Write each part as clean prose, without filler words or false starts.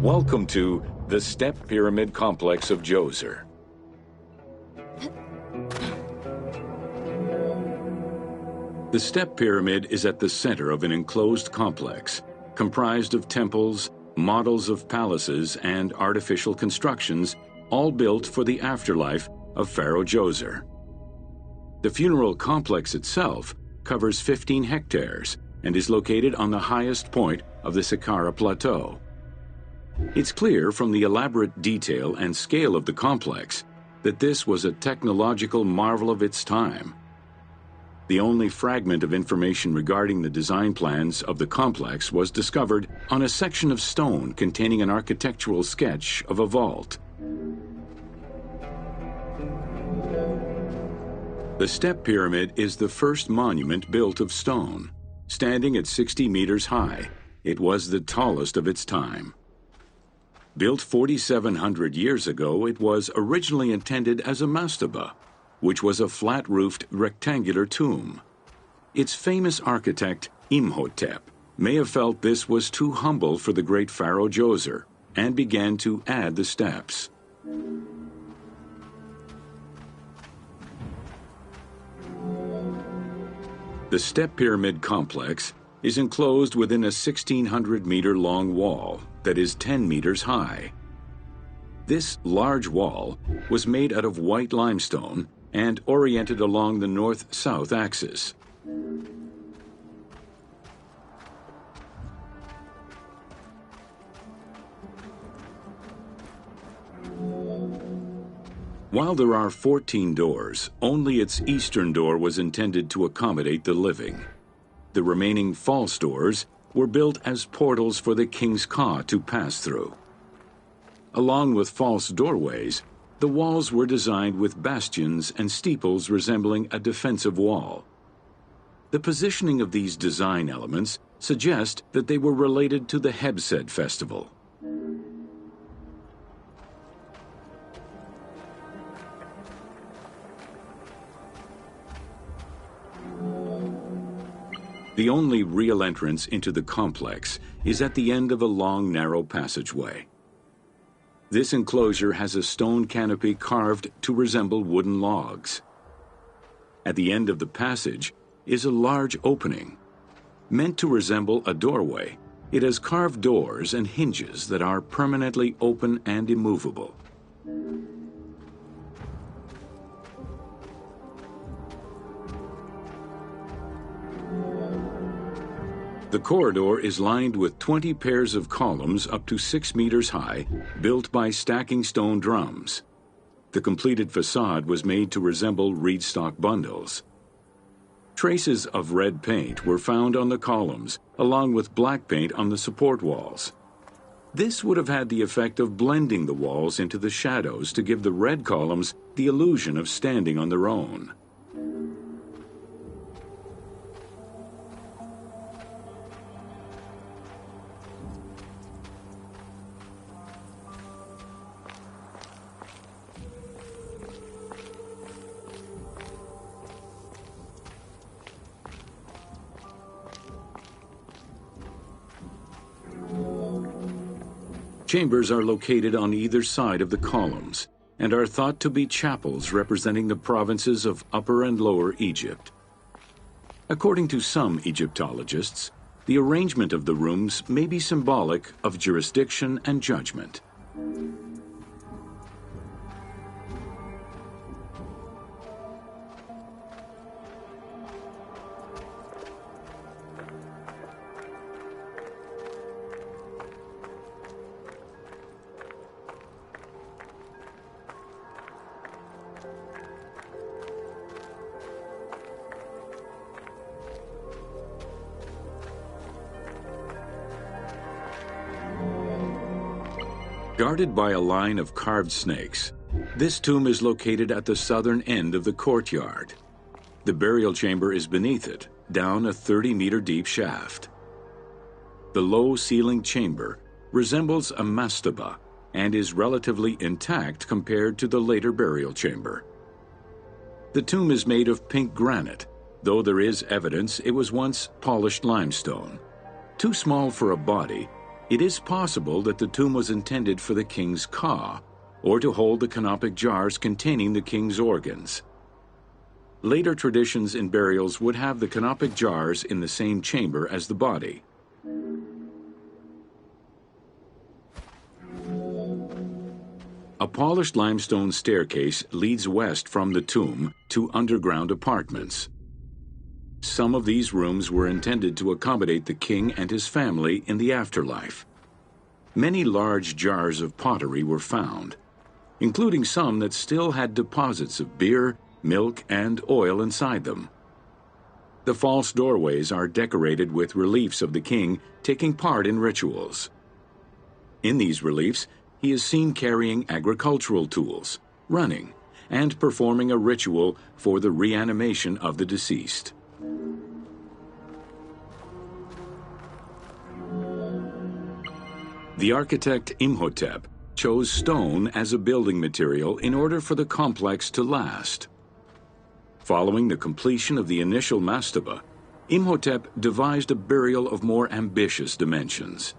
Welcome to the Step Pyramid Complex of Djoser. The Step Pyramid is at the center of an enclosed complex, comprised of temples, models of palaces, and artificial constructions, all built for the afterlife of Pharaoh Djoser. The funeral complex itself covers 15 hectares and is located on the highest point of the Saqqara Plateau. It's clear from the elaborate detail and scale of the complex that this was a technological marvel of its time. The only fragment of information regarding the design plans of the complex was discovered on a section of stone containing an architectural sketch of a vault. The Step Pyramid is the first monument built of stone. Standing at 60 meters high, it was the tallest of its time. Built 4,700 years ago, it was originally intended as a mastaba, which was a flat-roofed rectangular tomb. Its famous architect, Imhotep, may have felt this was too humble for the great Pharaoh Djoser and began to add the steps. The Step Pyramid complex is enclosed within a 1,600-meter-long wall that is 10 meters high. This large wall was made out of white limestone and oriented along the north-south axis. While there are 14 doors, only its eastern door was intended to accommodate the living. The remaining false doors were built as portals for the king's ka to pass through. Along with false doorways, the walls were designed with bastions and steeples resembling a defensive wall. The positioning of these design elements suggest that they were related to the Hebsed festival. The only real entrance into the complex is at the end of a long, narrow passageway. This enclosure has a stone canopy carved to resemble wooden logs. At the end of the passage is a large opening. Meant to resemble a doorway, it has carved doors and hinges that are permanently open and immovable. The corridor is lined with 20 pairs of columns up to 6 meters high, built by stacking stone drums. The completed facade was made to resemble reed stock bundles. Traces of red paint were found on the columns, along with black paint on the support walls. This would have had the effect of blending the walls into the shadows to give the red columns the illusion of standing on their own. Chambers are located on either side of the columns and are thought to be chapels representing the provinces of Upper and Lower Egypt. According to some Egyptologists, the arrangement of the rooms may be symbolic of jurisdiction and judgment. Guarded by a line of carved snakes, this tomb is located at the southern end of the courtyard. The burial chamber is beneath it, down a 30-meter deep shaft. The low-ceilinged chamber resembles a mastaba and is relatively intact compared to the later burial chamber. The tomb is made of pink granite, though there is evidence it was once polished limestone. Too small for a body, It is possible that the tomb was intended for the king's ka, or to hold the canopic jars containing the king's organs. Later traditions in burials would have the canopic jars in the same chamber as the body. A polished limestone staircase leads west from the tomb to underground apartments. Some of these rooms were intended to accommodate the king and his family in the afterlife. Many large jars of pottery were found, including some that still had deposits of beer, milk, and oil inside them. The false doorways are decorated with reliefs of the king taking part in rituals. In these reliefs, he is seen carrying agricultural tools, running, and performing a ritual for the reanimation of the deceased. The architect Imhotep chose stone as a building material in order for the complex to last. Following the completion of the initial mastaba, Imhotep devised a burial of more ambitious dimensions.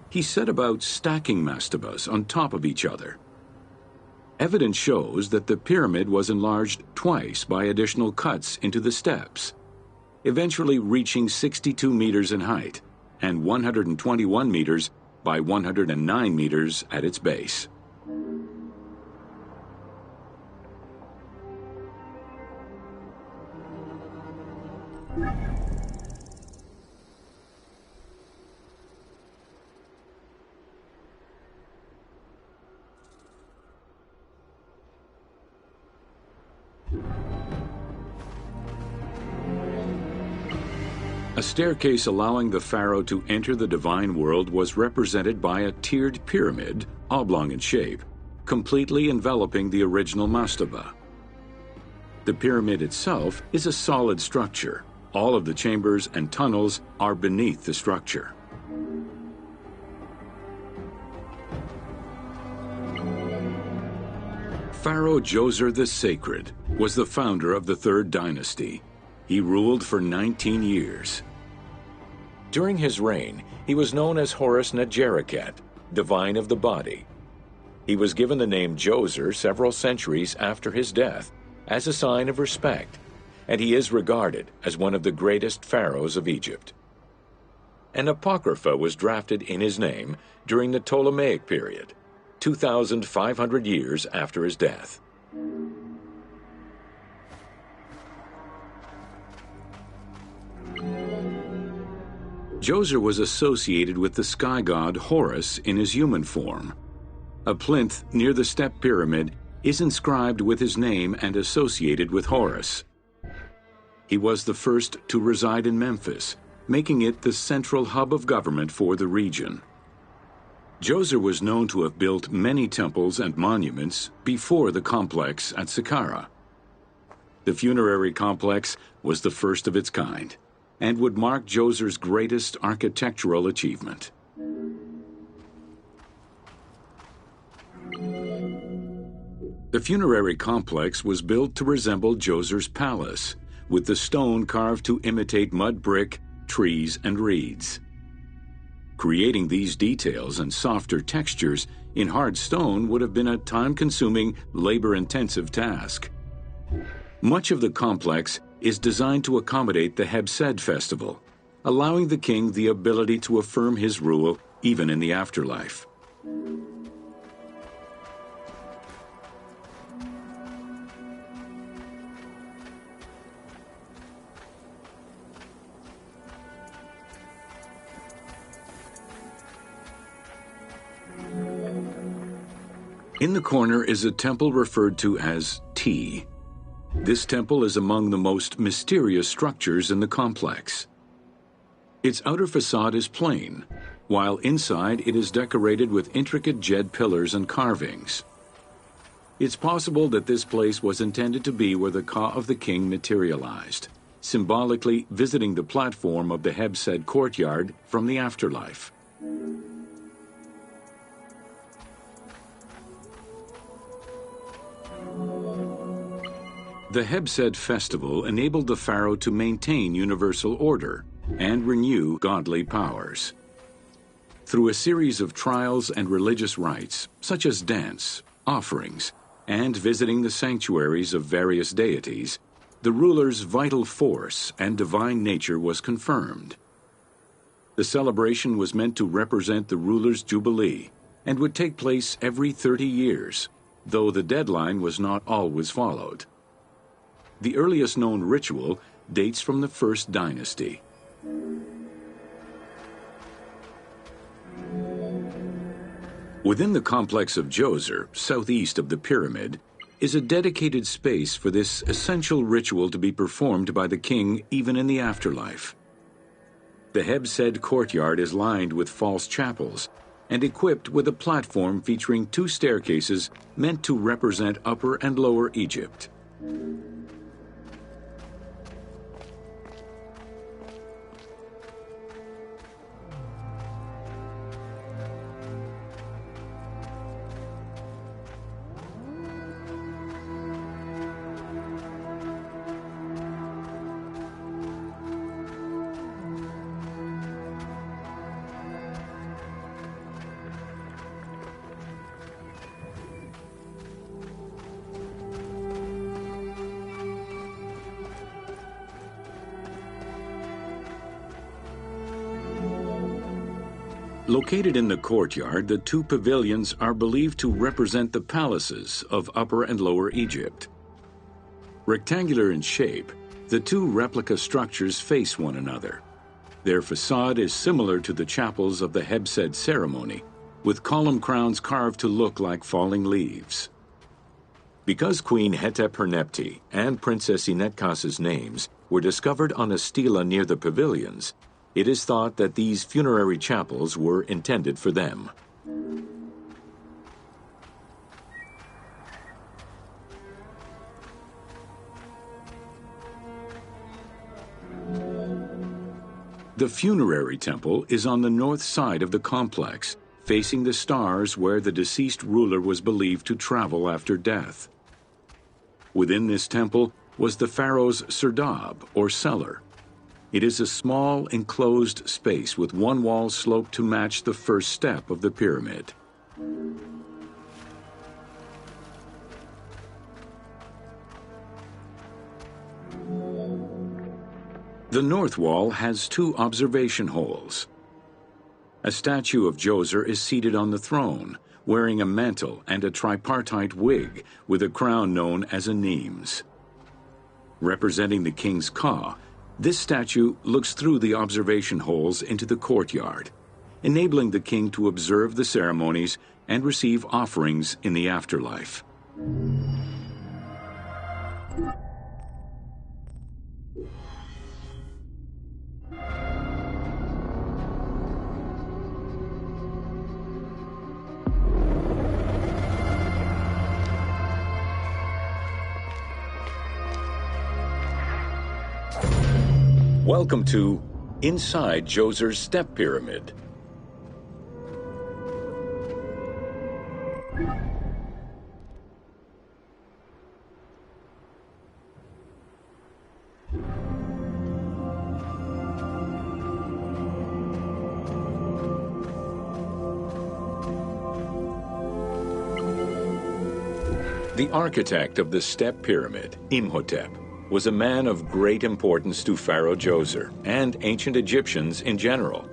He set about stacking mastabas on top of each other. Evidence shows that the pyramid was enlarged twice by additional cuts into the steps, eventually reaching 62 meters in height and 121 meters by 109 meters at its base. A staircase allowing the pharaoh to enter the divine world was represented by a tiered pyramid, oblong in shape, completely enveloping the original mastaba. The pyramid itself is a solid structure. All of the chambers and tunnels are beneath the structure. Pharaoh Djoser the Sacred was the founder of the Third Dynasty. He ruled for 19 years. During his reign, he was known as Horus Nedjereket, divine of the body. He was given the name Djoser several centuries after his death as a sign of respect, and he is regarded as one of the greatest pharaohs of Egypt. An apocrypha was drafted in his name during the Ptolemaic period, 2,500 years after his death. Djoser was associated with the sky god Horus in his human form. A plinth near the step pyramid is inscribed with his name and associated with Horus. He was the first to reside in Memphis, making it the central hub of government for the region. Djoser was known to have built many temples and monuments before the complex at Saqqara. The funerary complex was the first of its kind and would mark Djoser's greatest architectural achievement. The funerary complex was built to resemble Djoser's palace, with the stone carved to imitate mud brick, trees, and reeds. Creating these details and softer textures in hard stone would have been a time-consuming, labor-intensive task. Much of the complex is designed to accommodate the Hebsed festival, allowing the king the ability to affirm his rule even in the afterlife. In the corner is a temple referred to as T. This temple is among the most mysterious structures in the complex. Its outer facade is plain, while inside it is decorated with intricate jed pillars and carvings. It's possible that this place was intended to be where the Ka of the king materialized, symbolically visiting the platform of the Hebsed courtyard from the afterlife. The Hebsed festival enabled the pharaoh to maintain universal order and renew godly powers. Through a series of trials and religious rites, such as dance, offerings, and visiting the sanctuaries of various deities, the ruler's vital force and divine nature was confirmed. The celebration was meant to represent the ruler's jubilee and would take place every 30 years, though the deadline was not always followed. The earliest known ritual dates from the First Dynasty. Within the complex of Djoser, southeast of the pyramid, is a dedicated space for this essential ritual to be performed by the king even in the afterlife. The Hebsed courtyard is lined with false chapels and equipped with a platform featuring 2 staircases meant to represent Upper and Lower Egypt. Located in the courtyard, the 2 pavilions are believed to represent the palaces of Upper and Lower Egypt. Rectangular in shape, the 2 replica structures face one another. Their facade is similar to the chapels of the Hebsed ceremony, with column crowns carved to look like falling leaves. Because Queen Hetep-Hernepti and Princess Inetkas's names were discovered on a stela near the pavilions, it is thought that these funerary chapels were intended for them. The funerary temple is on the north side of the complex, facing the stars where the deceased ruler was believed to travel after death. Within this temple was the pharaoh's serdab, or cellar. It is a small, enclosed space with one wall sloped to match the first step of the pyramid. The north wall has 2 observation holes. A statue of Djoser is seated on the throne, wearing a mantle and a tripartite wig with a crown known as a Nemes. Representing the king's Ka, this statue looks through the observation holes into the courtyard, enabling the king to observe the ceremonies and receive offerings in the afterlife. Welcome to Inside Djoser's Step Pyramid. The architect of the Step Pyramid, Imhotep, was a man of great importance to Pharaoh Djoser and ancient Egyptians in general.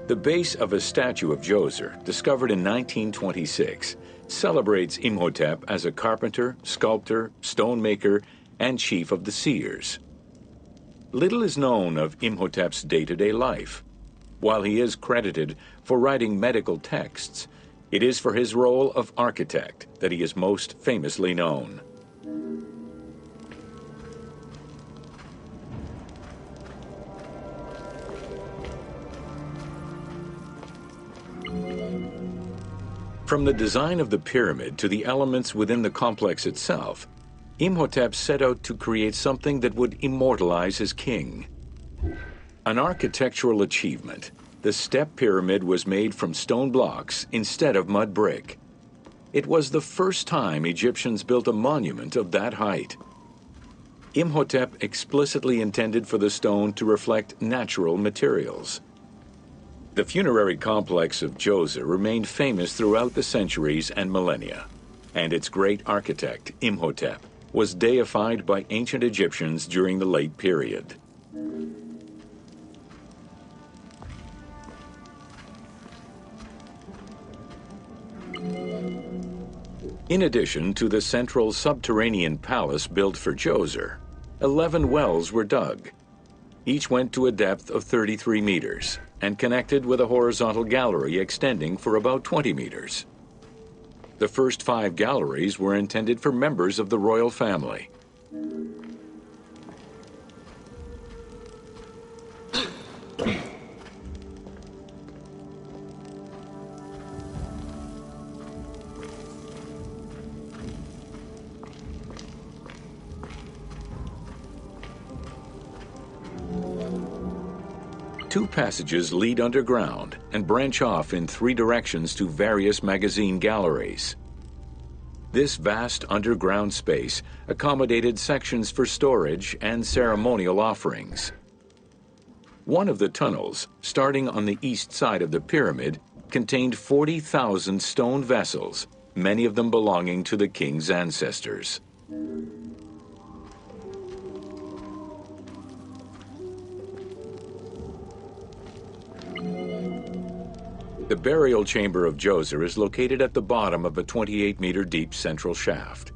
The base of a statue of Djoser, discovered in 1926, celebrates Imhotep as a carpenter, sculptor, stonemaker, and chief of the seers. Little is known of Imhotep's day-to-day life. While he is credited for writing medical texts, it is for his role of architect that he is most famously known. From the design of the pyramid to the elements within the complex itself, Imhotep set out to create something that would immortalize his king. An architectural achievement, the Step Pyramid was made from stone blocks instead of mud brick. It was the first time Egyptians built a monument of that height. Imhotep explicitly intended for the stone to reflect natural materials. The funerary complex of Djoser remained famous throughout the centuries and millennia, and its great architect, Imhotep, was deified by ancient Egyptians during the late period. In addition to the central subterranean palace built for Djoser, 11 wells were dug. Each went to a depth of 33 meters and connected with a horizontal gallery extending for about 20 meters. The first 5 galleries were intended for members of the royal family. Two passages lead underground and branch off in 3 directions to various magazine galleries. This vast underground space accommodated sections for storage and ceremonial offerings. One of the tunnels, starting on the east side of the pyramid, contained 40,000 stone vessels, many of them belonging to the king's ancestors. The burial chamber of Djoser is located at the bottom of a 28-meter-deep central shaft.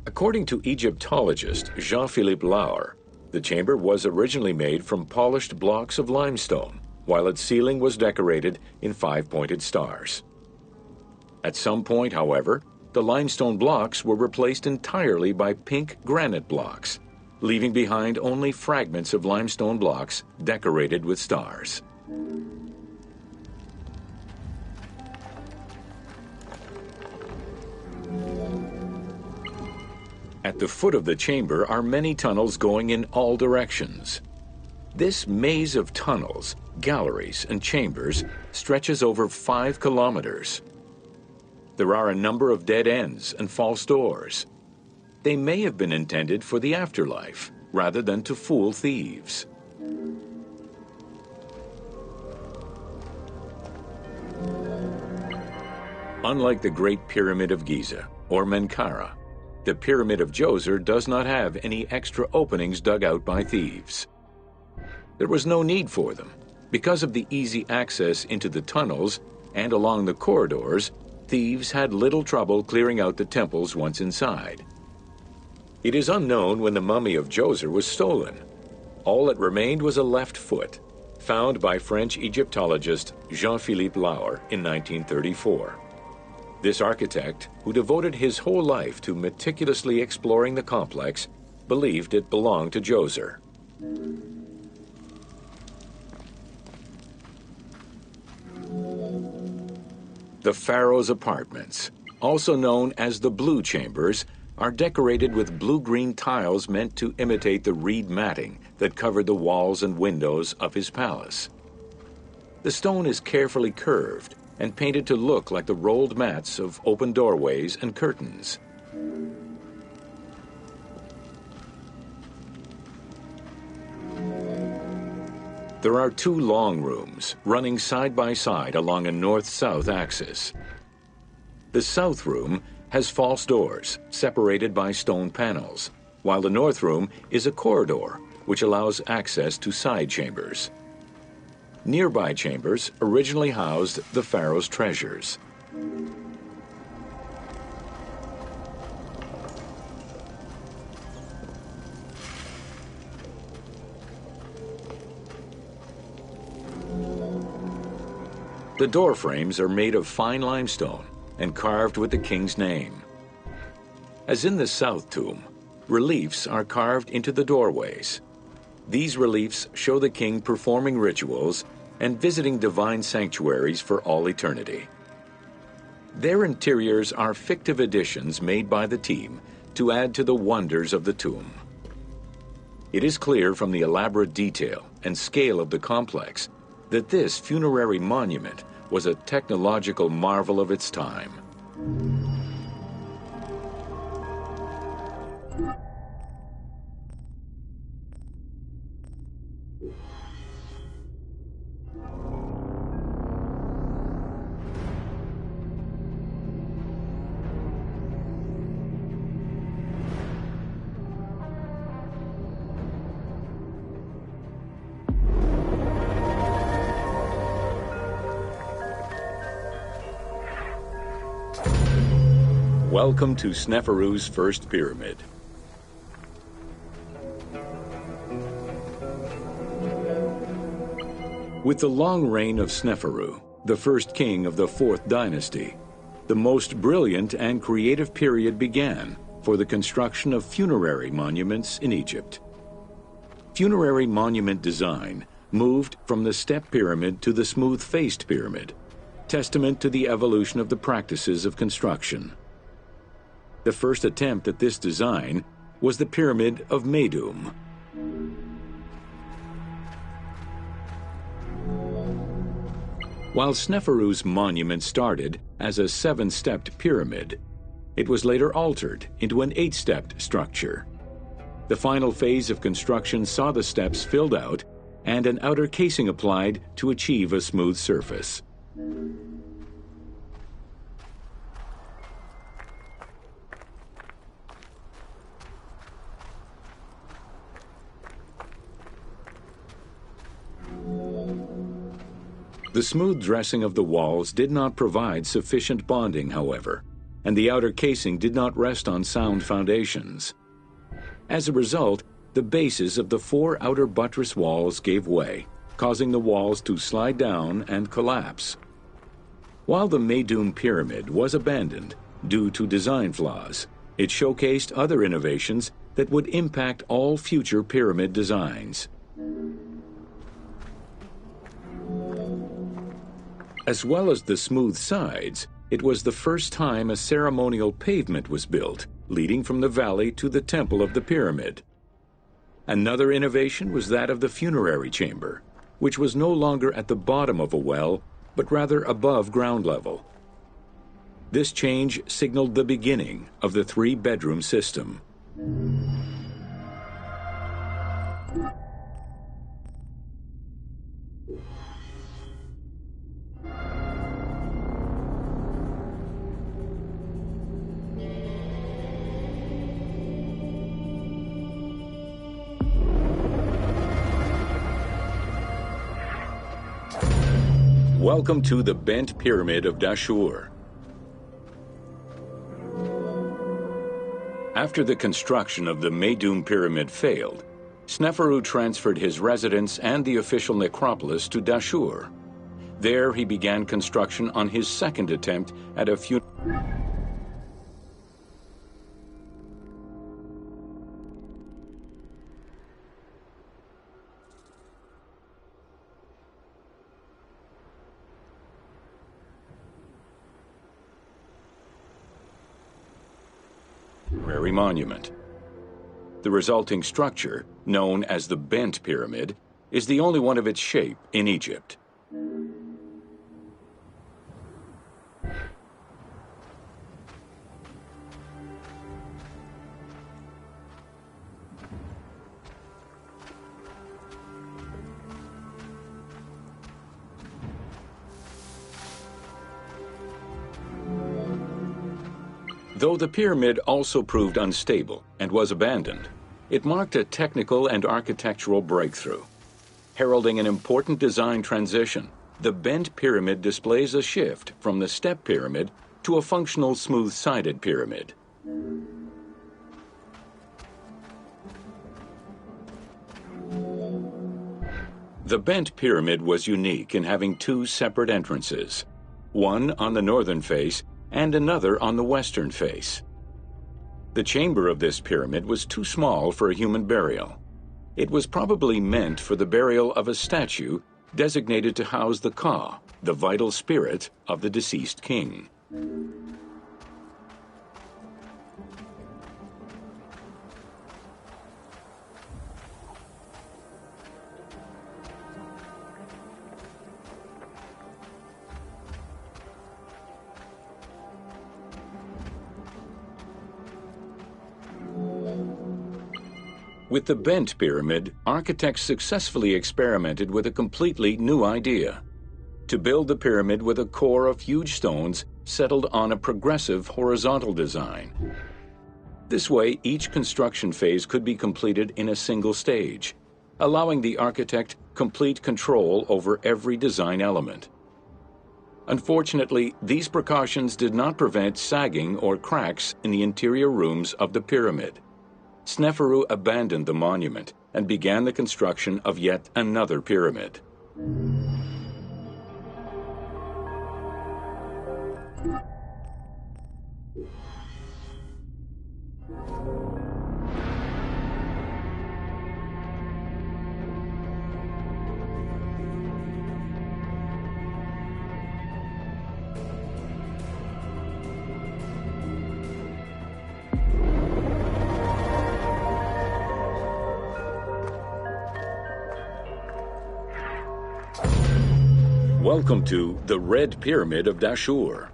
According to Egyptologist Jean-Philippe Lauer, the chamber was originally made from polished blocks of limestone, while its ceiling was decorated in 5-pointed stars. At some point, however, the limestone blocks were replaced entirely by pink granite blocks, leaving behind only fragments of limestone blocks decorated with stars. At the foot of the chamber are many tunnels going in all directions. This maze of tunnels, galleries, and chambers stretches over 5 kilometers. There are a number of dead ends and false doors. They may have been intended for the afterlife, rather than to fool thieves. Unlike the Great Pyramid of Giza, or Menkaure, the Pyramid of Djoser does not have any extra openings dug out by thieves. There was no need for them. Because of the easy access into the tunnels and along the corridors, thieves had little trouble clearing out the temples once inside. It is unknown when the mummy of Djoser was stolen. All that remained was a left foot, found by French Egyptologist Jean-Philippe Lauer in 1934. This architect, who devoted his whole life to meticulously exploring the complex, believed it belonged to Djoser. The Pharaoh's apartments, also known as the Blue Chambers, are decorated with blue-green tiles meant to imitate the reed matting that covered the walls and windows of his palace. The stone is carefully curved and painted to look like the rolled mats of open doorways and curtains. There are 2 long rooms running side by side along a north-south axis. The south room has false doors separated by stone panels, while the north room is a corridor which allows access to side chambers. Nearby chambers originally housed the pharaoh's treasures. The door frames are made of fine limestone and carved with the king's name. As in the south tomb, reliefs are carved into the doorways. These reliefs show the king performing rituals and visiting divine sanctuaries for all eternity. Their interiors are fictive additions made by the team to add to the wonders of the tomb. It is clear from the elaborate detail and scale of the complex that this funerary monument was a technological marvel of its time. Welcome to Sneferu's first pyramid. With the long reign of Sneferu, the first king of the 4th dynasty, the most brilliant and creative period began for the construction of funerary monuments in Egypt. Funerary monument design moved from the step pyramid to the smooth-faced pyramid, testament to the evolution of the practices of construction. The first attempt at this design was the Pyramid of Meidum. While Sneferu's monument started as a 7-stepped pyramid, it was later altered into an 8-stepped structure. The final phase of construction saw the steps filled out and an outer casing applied to achieve a smooth surface. The smooth dressing of the walls did not provide sufficient bonding, however, and the outer casing did not rest on sound foundations. As a result, the bases of the 4 outer buttress walls gave way, causing the walls to slide down and collapse. While the Meidum Pyramid was abandoned due to design flaws, it showcased other innovations that would impact all future pyramid designs. As well as the smooth sides, it was the first time a ceremonial pavement was built, leading from the valley to the temple of the pyramid. Another innovation was that of the funerary chamber, which was no longer at the bottom of a well, but rather above ground level. This change signaled the beginning of the 3-bedroom system. Welcome to the Bent Pyramid of Dashur. After the construction of the Meidum Pyramid failed, Sneferu transferred his residence and the official necropolis to Dashur. There he began construction on his second attempt at a funerary monument. The resulting structure, known as the Bent Pyramid, is the only one of its shape in Egypt. Though the pyramid also proved unstable and was abandoned, it marked a technical and architectural breakthrough. Heralding an important design transition, the Bent Pyramid displays a shift from the step pyramid to a functional smooth-sided pyramid. The Bent Pyramid was unique in having 2 separate entrances, one on the northern face and another on the western face. The chamber of this pyramid was too small for a human burial. It was probably meant for the burial of a statue designated to house the Ka, the vital spirit of the deceased king. With the Bent Pyramid, architects successfully experimented with a completely new idea: to build the pyramid with a core of huge stones settled on a progressive horizontal design. This way, each construction phase could be completed in a single stage, allowing the architect complete control over every design element. Unfortunately, these precautions did not prevent sagging or cracks in the interior rooms of the pyramid. Sneferu abandoned the monument and began the construction of yet another pyramid. Welcome to the Red Pyramid of Dashur.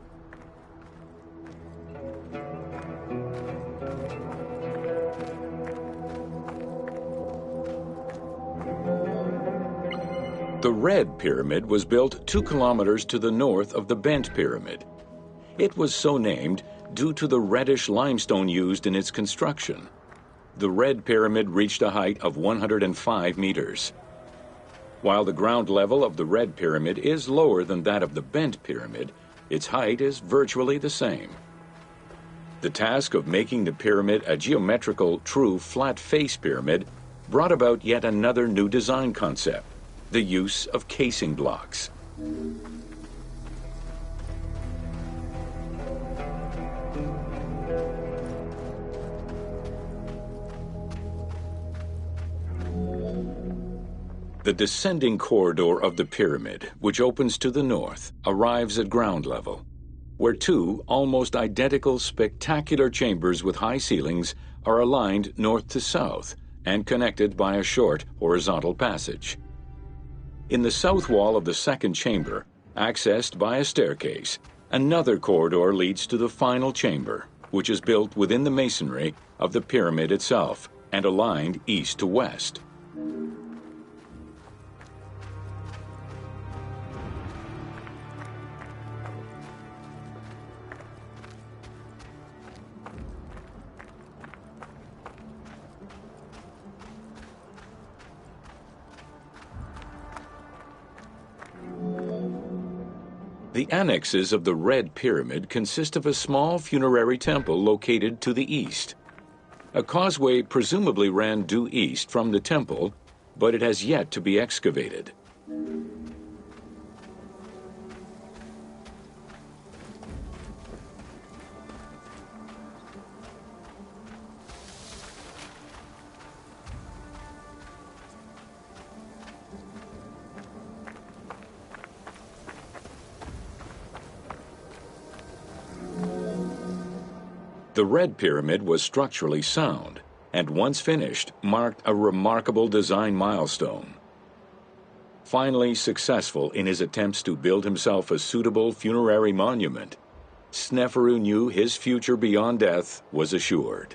The Red Pyramid was built 2 kilometers to the north of the Bent Pyramid. It was so named due to the reddish limestone used in its construction. The Red Pyramid reached a height of 105 meters. While the ground level of the Red Pyramid is lower than that of the Bent Pyramid, its height is virtually the same. The task of making the pyramid a geometrical, true flat-face pyramid brought about yet another new design concept: the use of casing blocks. The descending corridor of the pyramid, which opens to the north, arrives at ground level, where 2 almost identical spectacular chambers with high ceilings are aligned north to south and connected by a short horizontal passage. In the south wall of the second chamber, accessed by a staircase, another corridor leads to the final chamber, which is built within the masonry of the pyramid itself and aligned east to west. The annexes of the Red Pyramid consist of a small funerary temple located to the east. A causeway presumably ran due east from the temple, but it has yet to be excavated. The Red Pyramid was structurally sound, and once finished, marked a remarkable design milestone. Finally successful in his attempts to build himself a suitable funerary monument, Sneferu knew his future beyond death was assured.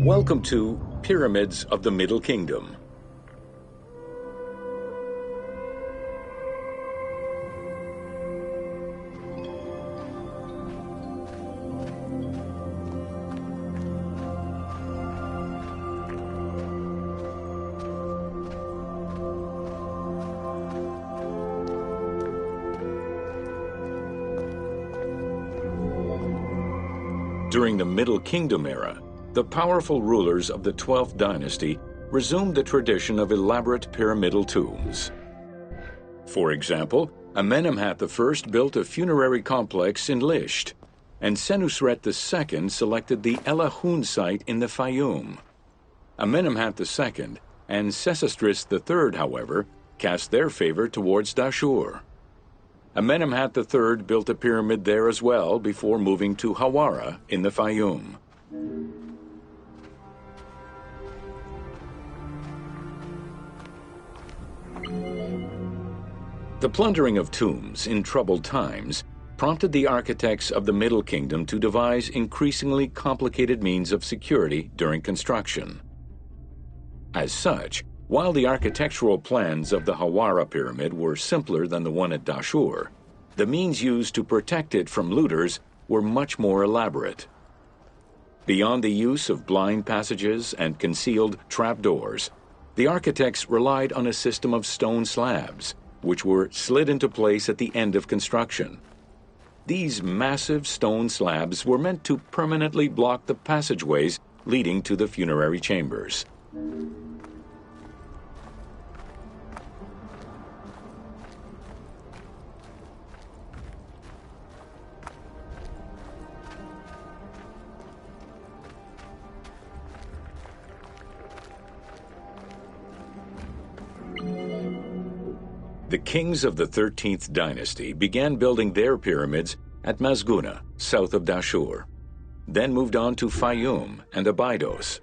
Welcome to Pyramids of the Middle Kingdom. During the Middle Kingdom era, the powerful rulers of the 12th dynasty resumed the tradition of elaborate pyramidal tombs. For example, Amenemhat I built a funerary complex in Lisht, and Senusret II selected the Elahun site in the Fayoum. Amenemhat II and Sesostris III, however, cast their favor towards Dashur. Amenemhat III built a pyramid there as well before moving to Hawara in the Fayoum. The plundering of tombs in troubled times prompted the architects of the Middle Kingdom to devise increasingly complicated means of security during construction. As such, while the architectural plans of the Hawara Pyramid were simpler than the one at Dashur, the means used to protect it from looters were much more elaborate. Beyond the use of blind passages and concealed trapdoors, the architects relied on a system of stone slabs, which were slid into place at the end of construction. These massive stone slabs were meant to permanently block the passageways leading to the funerary chambers. The kings of the 13th dynasty began building their pyramids at Mazguna, south of Dashur, then moved on to Fayum and Abydos.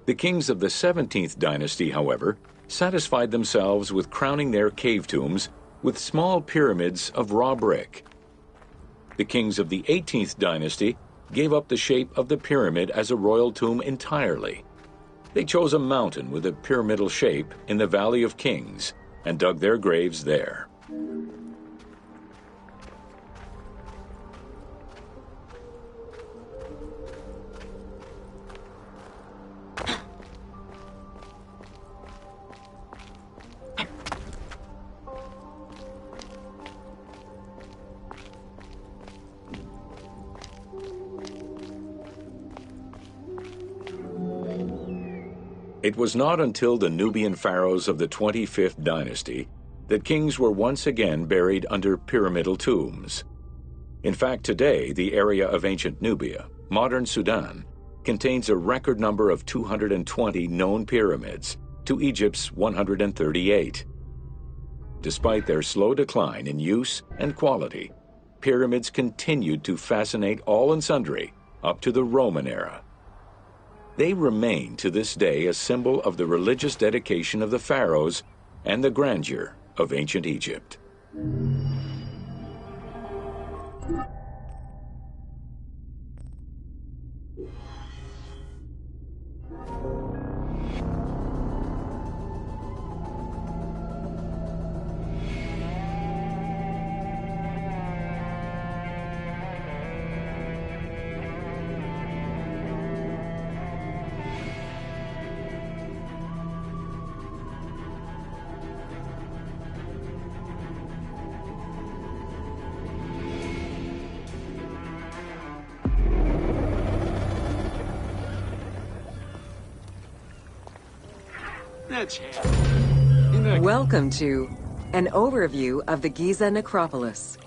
The kings of the 17th dynasty, however, satisfied themselves with crowning their cave tombs with small pyramids of raw brick. The kings of the 18th dynasty gave up the shape of the pyramid as a royal tomb entirely. They chose a mountain with a pyramidal shape in the Valley of Kings and dug their graves there. It was not until the Nubian pharaohs of the 25th dynasty that kings were once again buried under pyramidal tombs. In fact, today, the area of ancient Nubia, modern Sudan, contains a record number of 220 known pyramids to Egypt's 138. Despite their slow decline in use and quality, pyramids continued to fascinate all and sundry up to the Roman era. They remain to this day a symbol of the religious dedication of the pharaohs and the grandeur of ancient Egypt. Welcome to an overview of the Giza necropolis.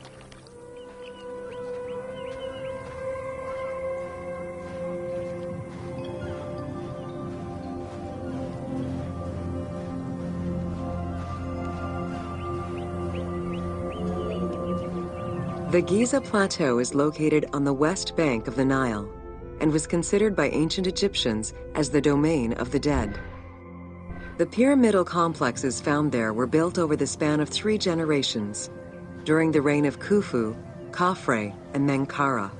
The Giza Plateau is located on the west bank of the Nile and was considered by ancient Egyptians as the domain of the dead. The pyramidal complexes found there were built over the span of 3 generations, during the reign of Khufu, Khafre, and Menkaure.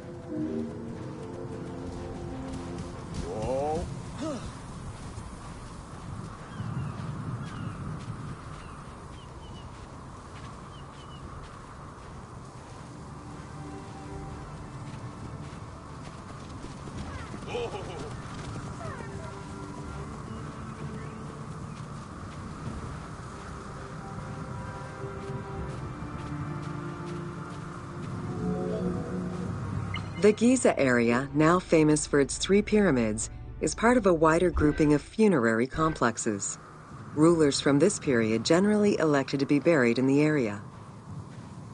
The Giza area, now famous for its 3 pyramids, is part of a wider grouping of funerary complexes. Rulers from this period generally elected to be buried in the area.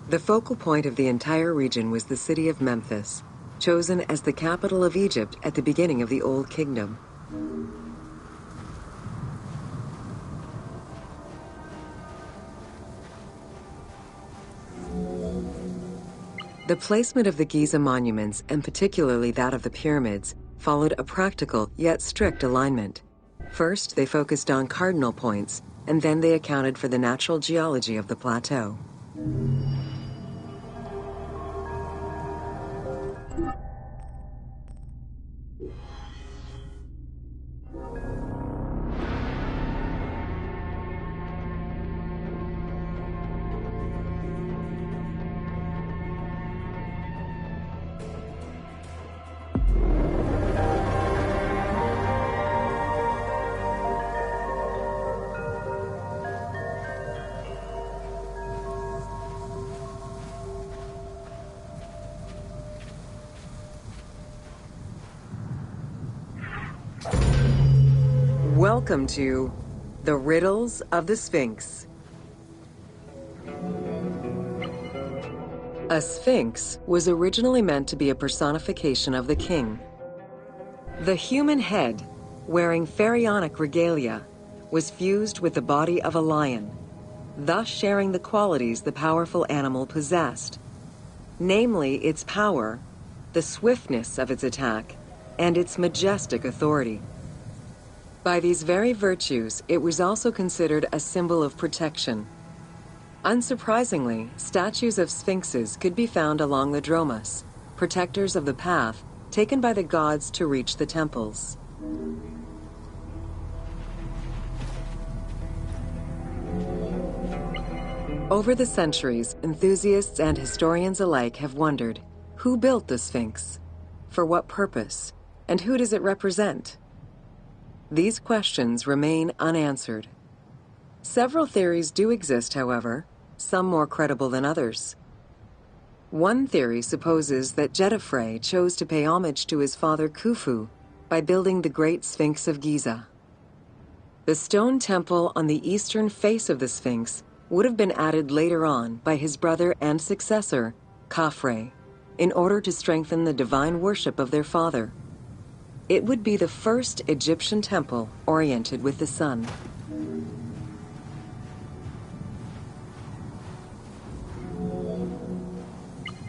The focal point of the entire region was the city of Memphis, chosen as the capital of Egypt at the beginning of the Old Kingdom. The placement of the Giza monuments, and particularly that of the pyramids, followed a practical yet strict alignment. First, they focused on cardinal points, and then they accounted for the natural geology of the plateau. Welcome to The Riddles of the Sphinx. A sphinx was originally meant to be a personification of the king. The human head, wearing pharaonic regalia, was fused with the body of a lion, thus sharing the qualities the powerful animal possessed, namely its power, the swiftness of its attack, and its majestic authority. By these very virtues, it was also considered a symbol of protection. Unsurprisingly, statues of sphinxes could be found along the dromas, protectors of the path taken by the gods to reach the temples. Over the centuries, enthusiasts and historians alike have wondered, who built the Sphinx? For what purpose? And who does it represent? These questions remain unanswered. Several theories do exist, however, some more credible than others. One theory supposes that Jedefre chose to pay homage to his father Khufu by building the Great Sphinx of Giza. The stone temple on the eastern face of the Sphinx would have been added later on by his brother and successor, Khafre, in order to strengthen the divine worship of their father. It would be the first Egyptian temple oriented with the sun.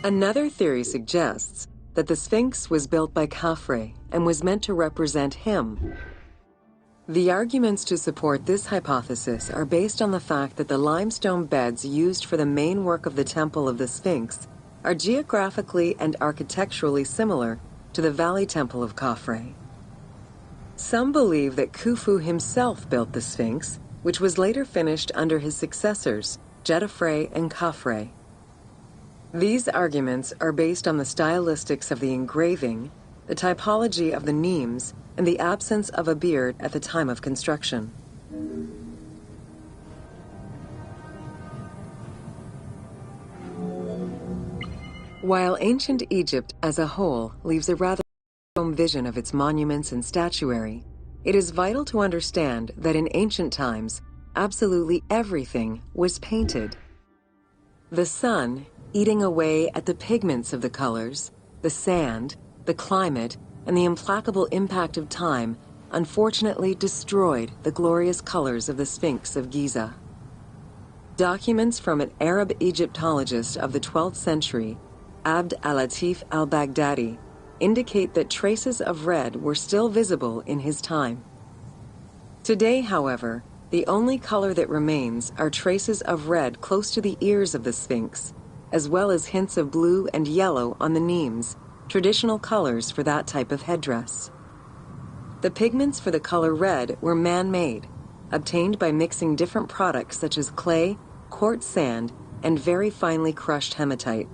Another theory suggests that the Sphinx was built by Khafre and was meant to represent him. The arguments to support this hypothesis are based on the fact that the limestone beds used for the main work of the Temple of the Sphinx are geographically and architecturally similar to the Valley Temple of Khafre. Some believe that Khufu himself built the Sphinx, which was later finished under his successors, Jedefre and Khafre. These arguments are based on the stylistics of the engraving, the typology of the nemes, and the absence of a beard at the time of construction. While ancient Egypt as a whole leaves a rather home vision of its monuments and statuary, it is vital to understand that in ancient times, absolutely everything was painted. The sun, eating away at the pigments of the colors, the sand, the climate, and the implacable impact of time, unfortunately destroyed the glorious colors of the Sphinx of Giza. Documents from an Arab Egyptologist of the 12th century, Abd al-Latif al-Baghdadi, indicate that traces of red were still visible in his time. Today, however, the only color that remains are traces of red close to the ears of the Sphinx, as well as hints of blue and yellow on the nemes, traditional colors for that type of headdress. The pigments for the color red were man-made, obtained by mixing different products such as clay, quartz sand, and very finely crushed hematite.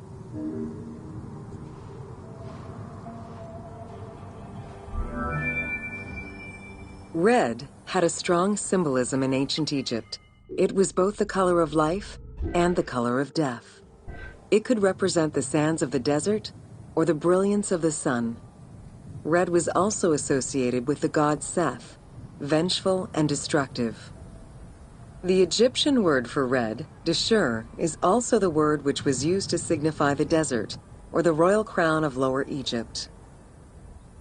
Red had a strong symbolism in ancient Egypt. It was both the color of life and the color of death. It could represent the sands of the desert or the brilliance of the sun. Red was also associated with the god Seth, vengeful and destructive. The Egyptian word for red, Deshur, is also the word which was used to signify the desert, or the royal crown of Lower Egypt.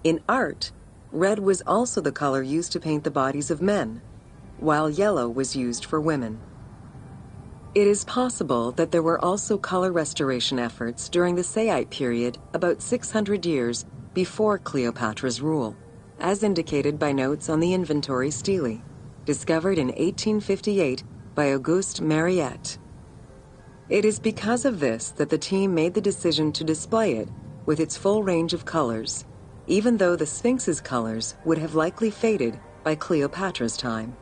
In art, red was also the color used to paint the bodies of men, while yellow was used for women. It is possible that there were also color restoration efforts during the Saite period about 600 years before Cleopatra's rule, as indicated by notes on the inventory stele, discovered in 1858 by Auguste Mariette. It is because of this that the team made the decision to display it with its full range of colors, even though the Sphinx's colors would have likely faded by Cleopatra's time.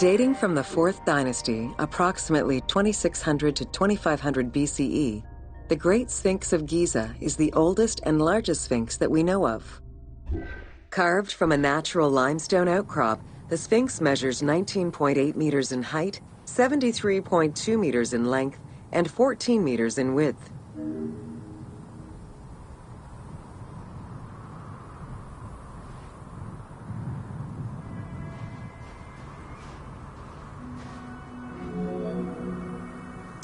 Dating from the 4th dynasty, approximately 2600 to 2500 BCE, the Great Sphinx of Giza is the oldest and largest sphinx that we know of. Carved from a natural limestone outcrop, the Sphinx measures 19.8 meters in height, 73.2 meters in length, and 14 meters in width.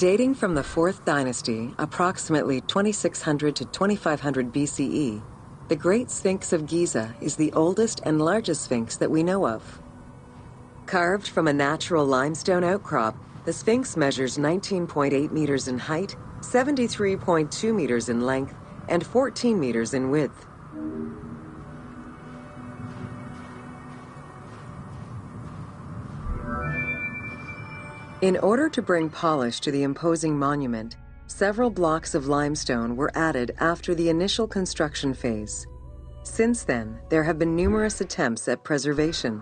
Dating from the 4th dynasty, approximately 2600 to 2500 BCE, the Great Sphinx of Giza is the oldest and largest sphinx that we know of. Carved from a natural limestone outcrop, the Sphinx measures 19.8 meters in height, 73.2 meters in length, and 14 meters in width. In order to bring polish to the imposing monument, several blocks of limestone were added after the initial construction phase. Since then, there have been numerous attempts at preservation.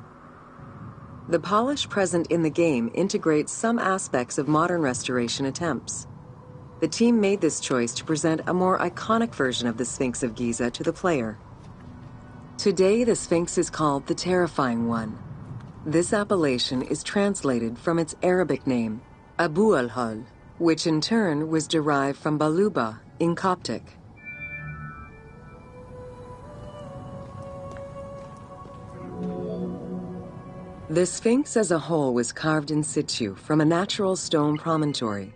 The polish present in the game integrates some aspects of modern restoration attempts. The team made this choice to present a more iconic version of the Sphinx of Giza to the player. Today, the Sphinx is called the Terrifying One. This appellation is translated from its Arabic name, Abu al-Hol, which in turn was derived from Baluba in Coptic. The Sphinx as a whole was carved in situ from a natural stone promontory.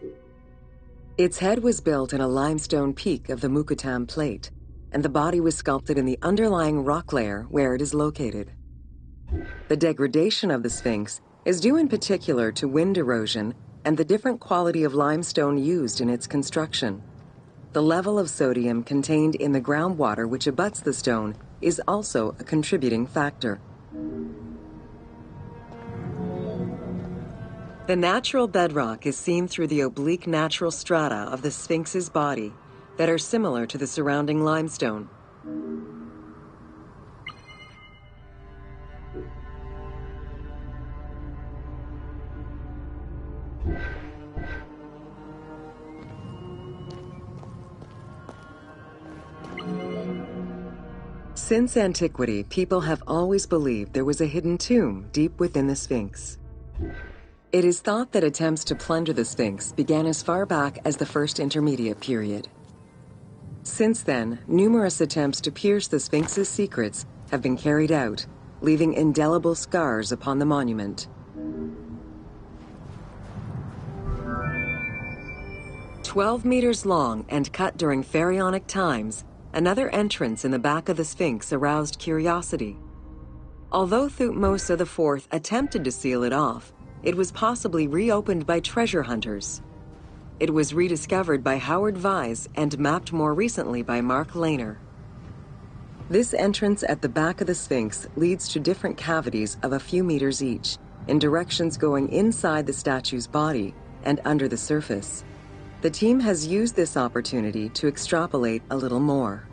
Its head was built in a limestone peak of the Mukattam Plate, and the body was sculpted in the underlying rock layer where it is located. The degradation of the Sphinx is due in particular to wind erosion and the different quality of limestone used in its construction. The level of sodium contained in the groundwater which abuts the stone is also a contributing factor. The natural bedrock is seen through the oblique natural strata of the Sphinx's body that are similar to the surrounding limestone. Since antiquity, people have always believed there was a hidden tomb deep within the Sphinx. It is thought that attempts to plunder the Sphinx began as far back as the First Intermediate Period. Since then, numerous attempts to pierce the Sphinx's secrets have been carried out, leaving indelible scars upon the monument. 12 meters long and cut during pharaonic times, another entrance in the back of the Sphinx aroused curiosity. Although Thutmose IV attempted to seal it off, it was possibly reopened by treasure hunters. It was rediscovered by Howard Vyse and mapped more recently by Mark Lehner. This entrance at the back of the Sphinx leads to different cavities of a few meters each, in directions going inside the statue's body and under the surface. The team has used this opportunity to extrapolate a little more.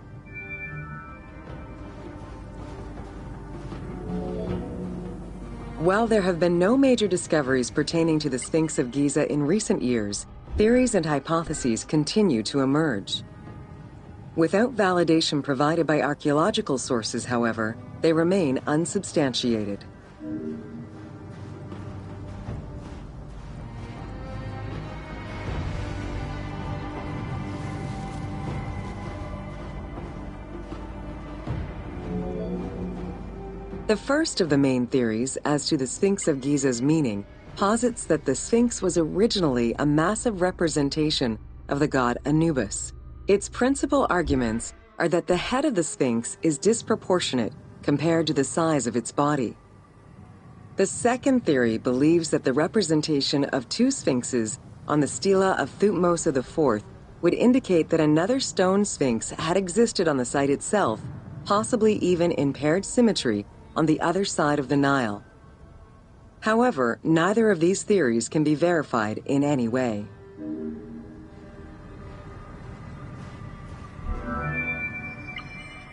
While there have been no major discoveries pertaining to the Sphinx of Giza in recent years, theories and hypotheses continue to emerge. Without validation provided by archaeological sources, however, they remain unsubstantiated. The first of the main theories as to the Sphinx of Giza's meaning posits that the Sphinx was originally a massive representation of the god Anubis. Its principal arguments are that the head of the Sphinx is disproportionate compared to the size of its body. The second theory believes that the representation of two sphinxes on the stela of Thutmose IV would indicate that another stone sphinx had existed on the site itself, possibly even in paired symmetry on the other side of the Nile. However, neither of these theories can be verified in any way.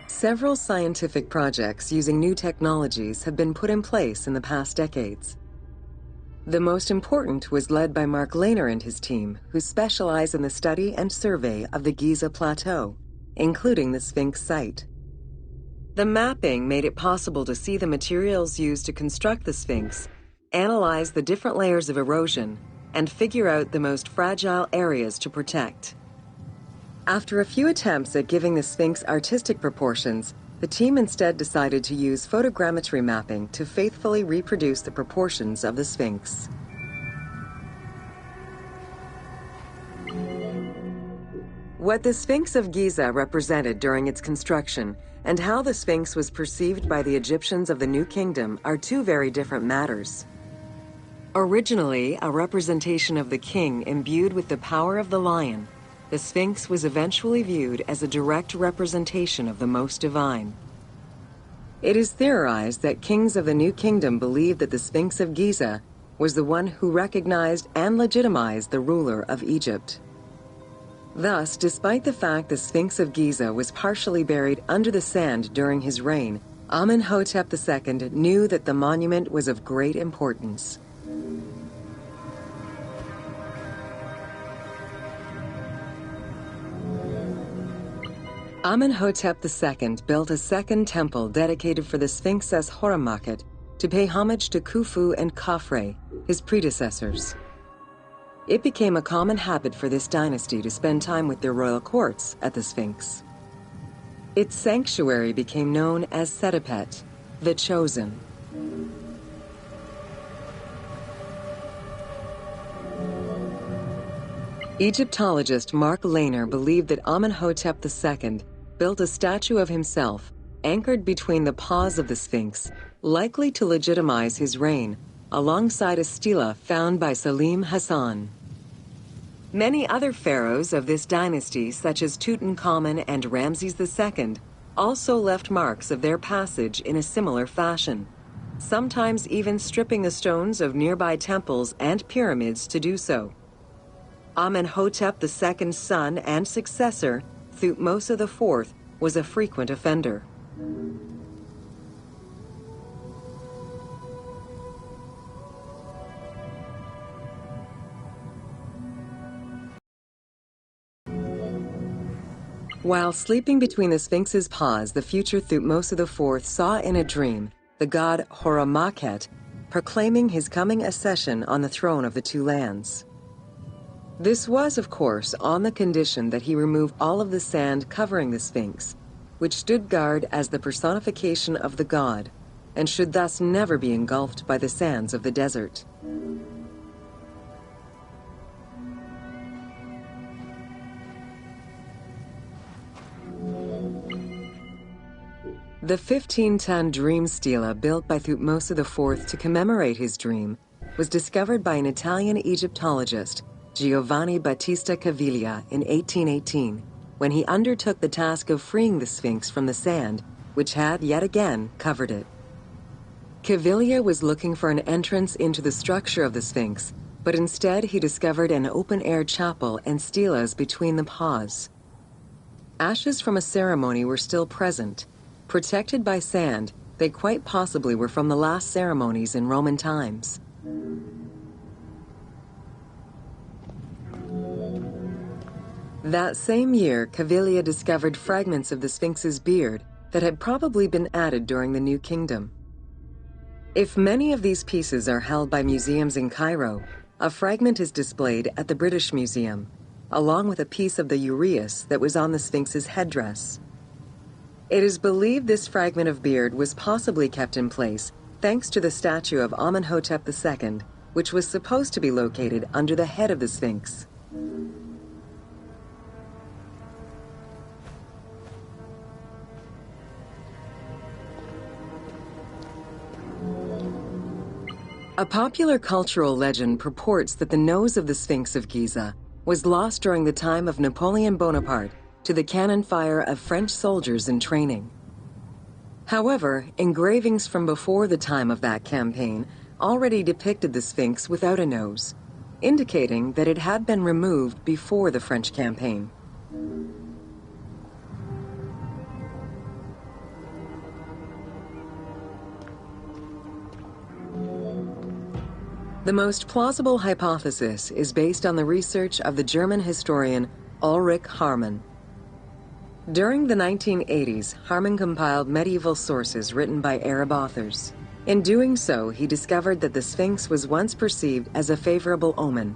Several scientific projects using new technologies have been put in place in the past decades. The most important was led by Mark Lehner and his team, who specialize in the study and survey of the Giza Plateau, including the Sphinx site. The mapping made it possible to see the materials used to construct the Sphinx, analyze the different layers of erosion, and figure out the most fragile areas to protect. After a few attempts at giving the Sphinx artistic proportions, the team instead decided to use photogrammetry mapping to faithfully reproduce the proportions of the Sphinx. What the Sphinx of Giza represented during its construction and how the Sphinx was perceived by the Egyptians of the New Kingdom are two very different matters. Originally a representation of the king imbued with the power of the lion, the Sphinx was eventually viewed as a direct representation of the Most Divine. It is theorized that kings of the New Kingdom believed that the Sphinx of Giza was the one who recognized and legitimized the ruler of Egypt. Thus, despite the fact the Sphinx of Giza was partially buried under the sand during his reign, Amenhotep II knew that the monument was of great importance. Amenhotep II built a second temple dedicated for the Sphinx as Horemakhet to pay homage to Khufu and Khafre, his predecessors. It became a common habit for this dynasty to spend time with their royal courts at the Sphinx. Its sanctuary became known as Setepet, the Chosen. Egyptologist Mark Lehner believed that Amenhotep II built a statue of himself anchored between the paws of the Sphinx, likely to legitimize his reign, alongside a stela found by Salim Hassan. Many other pharaohs of this dynasty, such as Tutankhamun and Ramses II, also left marks of their passage in a similar fashion, sometimes even stripping the stones of nearby temples and pyramids to do so. Amenhotep II's son and successor, Thutmose IV, was a frequent offender. While sleeping between the Sphinx's paws, the future Thutmose IV saw in a dream the god Horemakhet proclaiming his coming accession on the throne of the two lands. This was, of course, on the condition that he remove all of the sand covering the Sphinx, which stood guard as the personification of the god, and should thus never be engulfed by the sands of the desert. The 15-ton dream stela built by Thutmose IV to commemorate his dream was discovered by an Italian Egyptologist, Giovanni Battista Caviglia, in 1818, when he undertook the task of freeing the Sphinx from the sand, which had, yet again, covered it. Caviglia was looking for an entrance into the structure of the Sphinx, but instead he discovered an open-air chapel and stelas between the paws. Ashes from a ceremony were still present. Protected by sand, they quite possibly were from the last ceremonies in Roman times. That same year, Caviglia discovered fragments of the Sphinx's beard that had probably been added during the New Kingdom. If many of these pieces are held by museums in Cairo, a fragment is displayed at the British Museum, along with a piece of the uraeus that was on the Sphinx's headdress. It is believed this fragment of beard was possibly kept in place thanks to the statue of Amenhotep II, which was supposed to be located under the head of the Sphinx. A popular cultural legend purports that the nose of the Sphinx of Giza was lost during the time of Napoleon Bonaparte to the cannon fire of French soldiers in training. However, engravings from before the time of that campaign already depicted the Sphinx without a nose, indicating that it had been removed before the French campaign. The most plausible hypothesis is based on the research of the German historian Ulrich Harman. During the 1980s, Harman compiled medieval sources written by Arab authors. In doing so, he discovered that the Sphinx was once perceived as a favorable omen,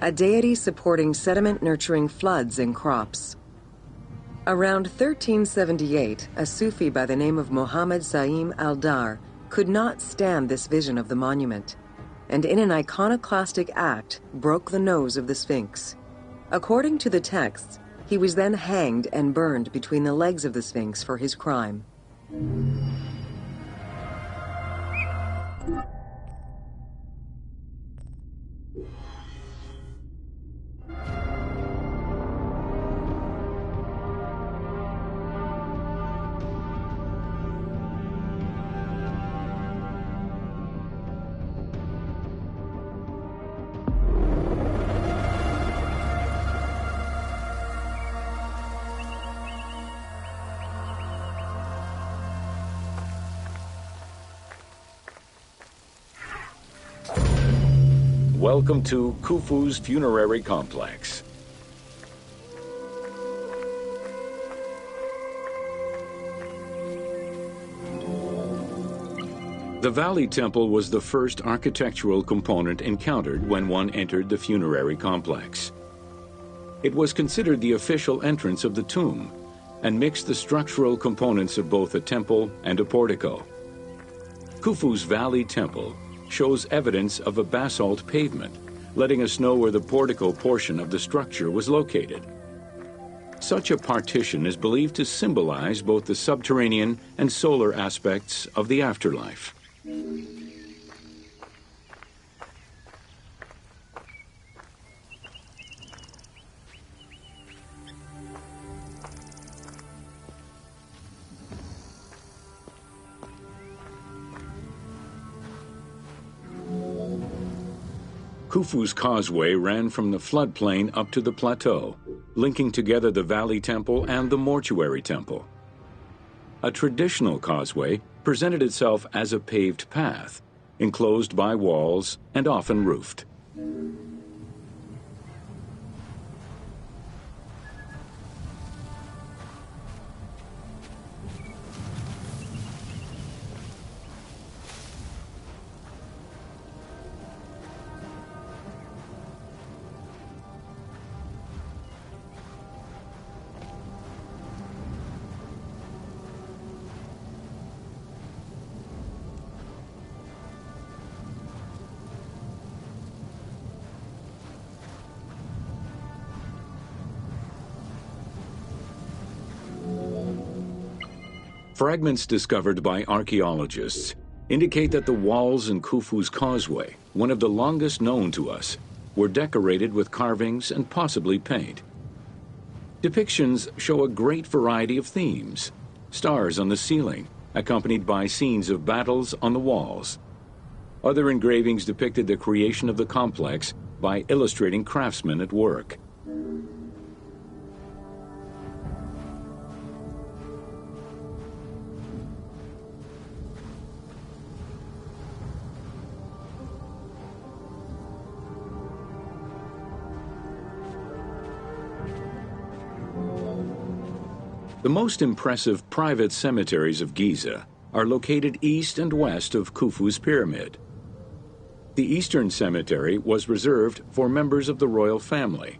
a deity supporting sediment-nurturing floods and crops. Around 1378, a Sufi by the name of Muhammad Sa'im al-Dar could not stand this vision of the monument, and in an iconoclastic act, broke the nose of the Sphinx. According to the texts, he was then hanged and burned between the legs of the Sphinx for his crime. Welcome to Khufu's funerary complex. The Valley Temple was the first architectural component encountered when one entered the funerary complex. It was considered the official entrance of the tomb and mixed the structural components of both a temple and a portico. Khufu's Valley Temple shows evidence of a basalt pavement, letting us know where the portico portion of the structure was located. Such a partition is believed to symbolize both the subterranean and solar aspects of the afterlife. Khufu's causeway ran from the floodplain up to the plateau, linking together the Valley Temple and the Mortuary Temple. A traditional causeway presented itself as a paved path, enclosed by walls and often roofed. Fragments discovered by archaeologists indicate that the walls in Khufu's causeway, one of the longest known to us, were decorated with carvings and possibly paint. Depictions show a great variety of themes: stars on the ceiling, accompanied by scenes of battles on the walls. Other engravings depicted the creation of the complex by illustrating craftsmen at work. The most impressive private cemeteries of Giza are located east and west of Khufu's pyramid. The eastern cemetery was reserved for members of the royal family,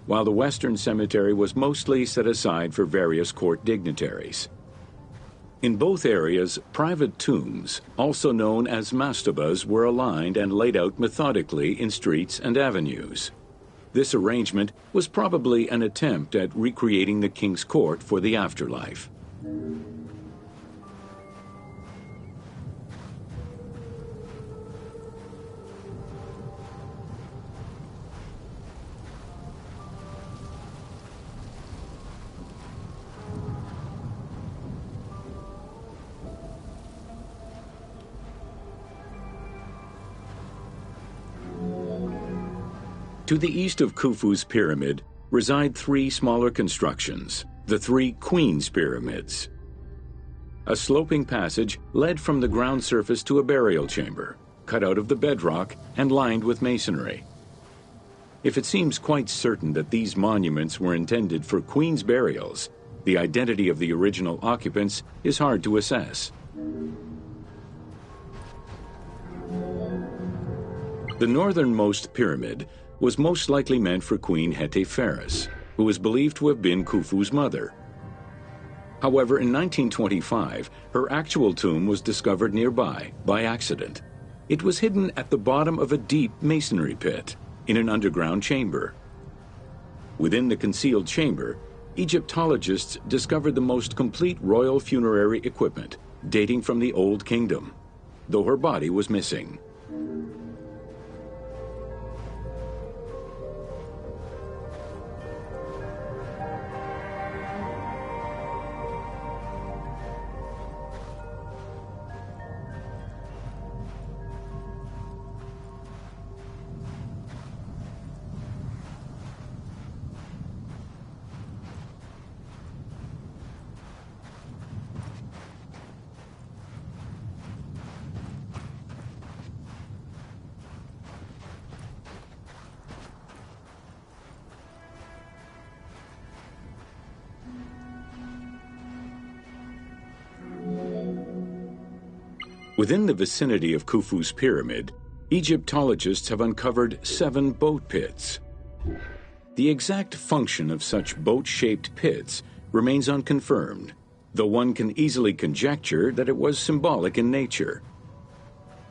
while the western cemetery was mostly set aside for various court dignitaries. In both areas, private tombs, also known as mastabas, were aligned and laid out methodically in streets and avenues. This arrangement was probably an attempt at recreating the king's court for the afterlife. To the east of Khufu's pyramid reside three smaller constructions, the three Queen's Pyramids. A sloping passage led from the ground surface to a burial chamber, cut out of the bedrock and lined with masonry. If it seems quite certain that these monuments were intended for queen's burials, the identity of the original occupants is hard to assess. The northernmost pyramid was most likely meant for Queen Hetepheres, who was believed to have been Khufu's mother. However, in 1925, her actual tomb was discovered nearby by accident. It was hidden at the bottom of a deep masonry pit in an underground chamber. Within the concealed chamber, Egyptologists discovered the most complete royal funerary equipment dating from the Old Kingdom, though her body was missing. Within the vicinity of Khufu's pyramid, Egyptologists have uncovered 7 boat pits. The exact function of such boat-shaped pits remains unconfirmed, though one can easily conjecture that it was symbolic in nature.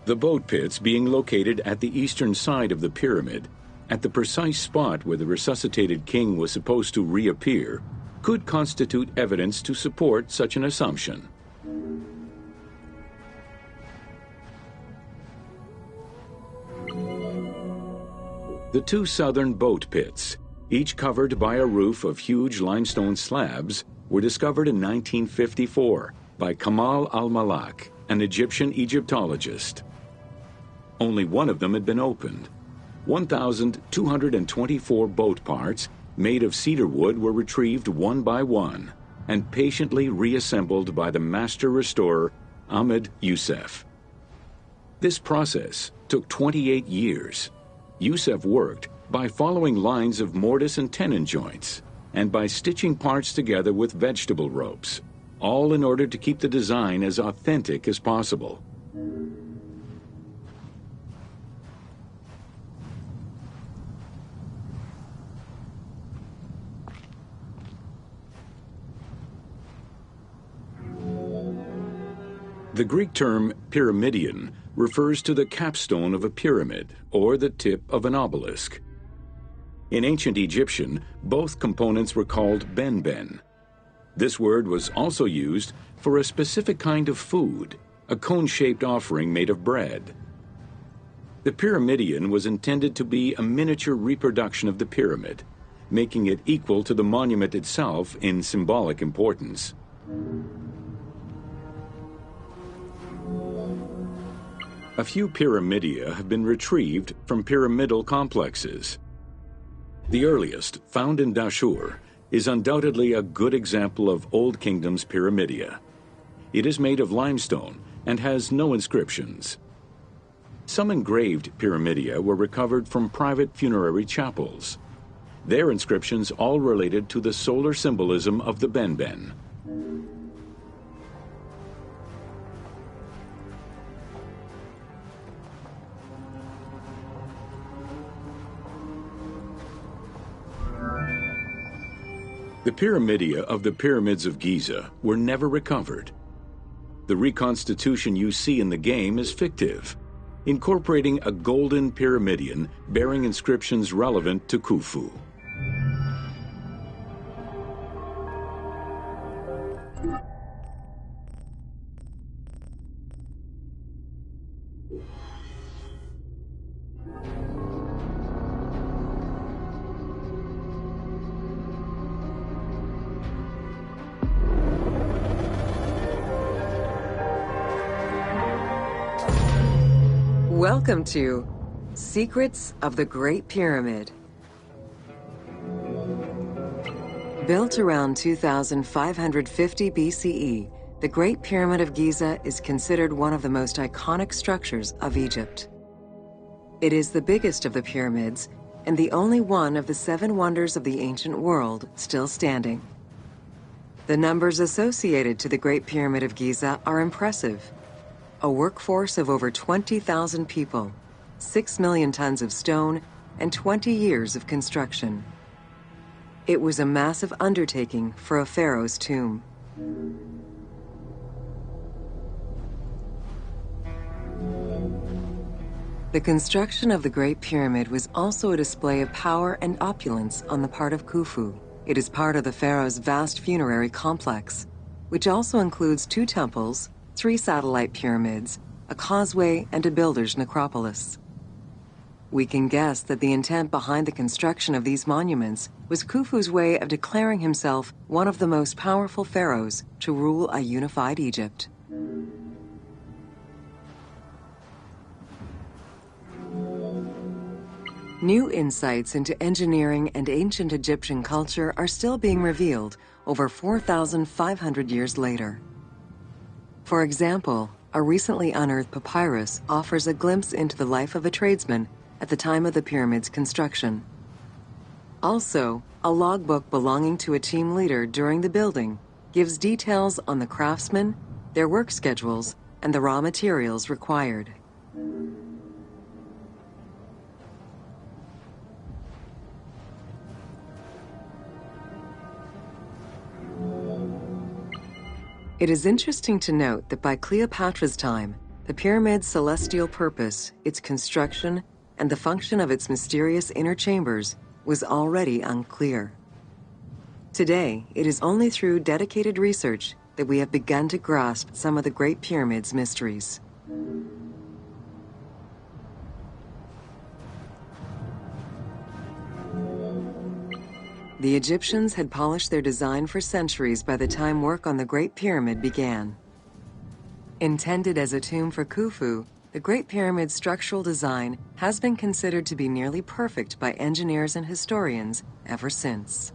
The boat pits being located at the eastern side of the pyramid, at the precise spot where the resuscitated king was supposed to reappear, could constitute evidence to support such an assumption. The 2 southern boat pits, each covered by a roof of huge limestone slabs, were discovered in 1954 by Kamal al-Malak, an Egyptian Egyptologist. Only one of them had been opened. 1,224 boat parts made of cedar wood were retrieved one by one and patiently reassembled by the master restorer Ahmed Youssef. This process took 28 years. Youssef worked by following lines of mortise and tenon joints and by stitching parts together with vegetable ropes, all in order to keep the design as authentic as possible. The Greek term pyramidion refers to the capstone of a pyramid or the tip of an obelisk. In ancient Egyptian, both components were called benben. This word was also used for a specific kind of food, a cone-shaped offering made of bread. The pyramidion was intended to be a miniature reproduction of the pyramid, making it equal to the monument itself in symbolic importance. A few pyramidia have been retrieved from pyramidal complexes. The earliest, found in Dashur, is undoubtedly a good example of Old Kingdom's pyramidia. It is made of limestone and has no inscriptions. Some engraved pyramidia were recovered from private funerary chapels. Their inscriptions all related to the solar symbolism of the benben. The pyramidia of the pyramids of Giza were never recovered. The reconstitution you see in the game is fictive, incorporating a golden pyramidion bearing inscriptions relevant to Khufu. Welcome to Secrets of the Great Pyramid. Built around 2550 BCE, the Great Pyramid of Giza is considered one of the most iconic structures of Egypt. It is the biggest of the pyramids and the only one of the 7 wonders of the ancient world still standing. The numbers associated to the Great Pyramid of Giza are impressive. A workforce of over 20,000 people, 6 million tons of stone, and 20 years of construction. It was a massive undertaking for a pharaoh's tomb. The construction of the Great Pyramid was also a display of power and opulence on the part of Khufu. It is part of the pharaoh's vast funerary complex, which also includes 2 temples, 3 satellite pyramids, a causeway, and a builder's necropolis. We can guess that the intent behind the construction of these monuments was Khufu's way of declaring himself one of the most powerful pharaohs to rule a unified Egypt. New insights into engineering and ancient Egyptian culture are still being revealed over 4,500 years later. For example, a recently unearthed papyrus offers a glimpse into the life of a tradesman at the time of the pyramid's construction. Also, a logbook belonging to a team leader during the building gives details on the craftsmen, their work schedules, and the raw materials required. It is interesting to note that by Cleopatra's time, the pyramid's celestial purpose, its construction, and the function of its mysterious inner chambers was already unclear. Today, it is only through dedicated research that we have begun to grasp some of the Great Pyramid's mysteries. The Egyptians had polished their design for centuries by the time work on the Great Pyramid began. Intended as a tomb for Khufu, the Great Pyramid's structural design has been considered to be nearly perfect by engineers and historians ever since.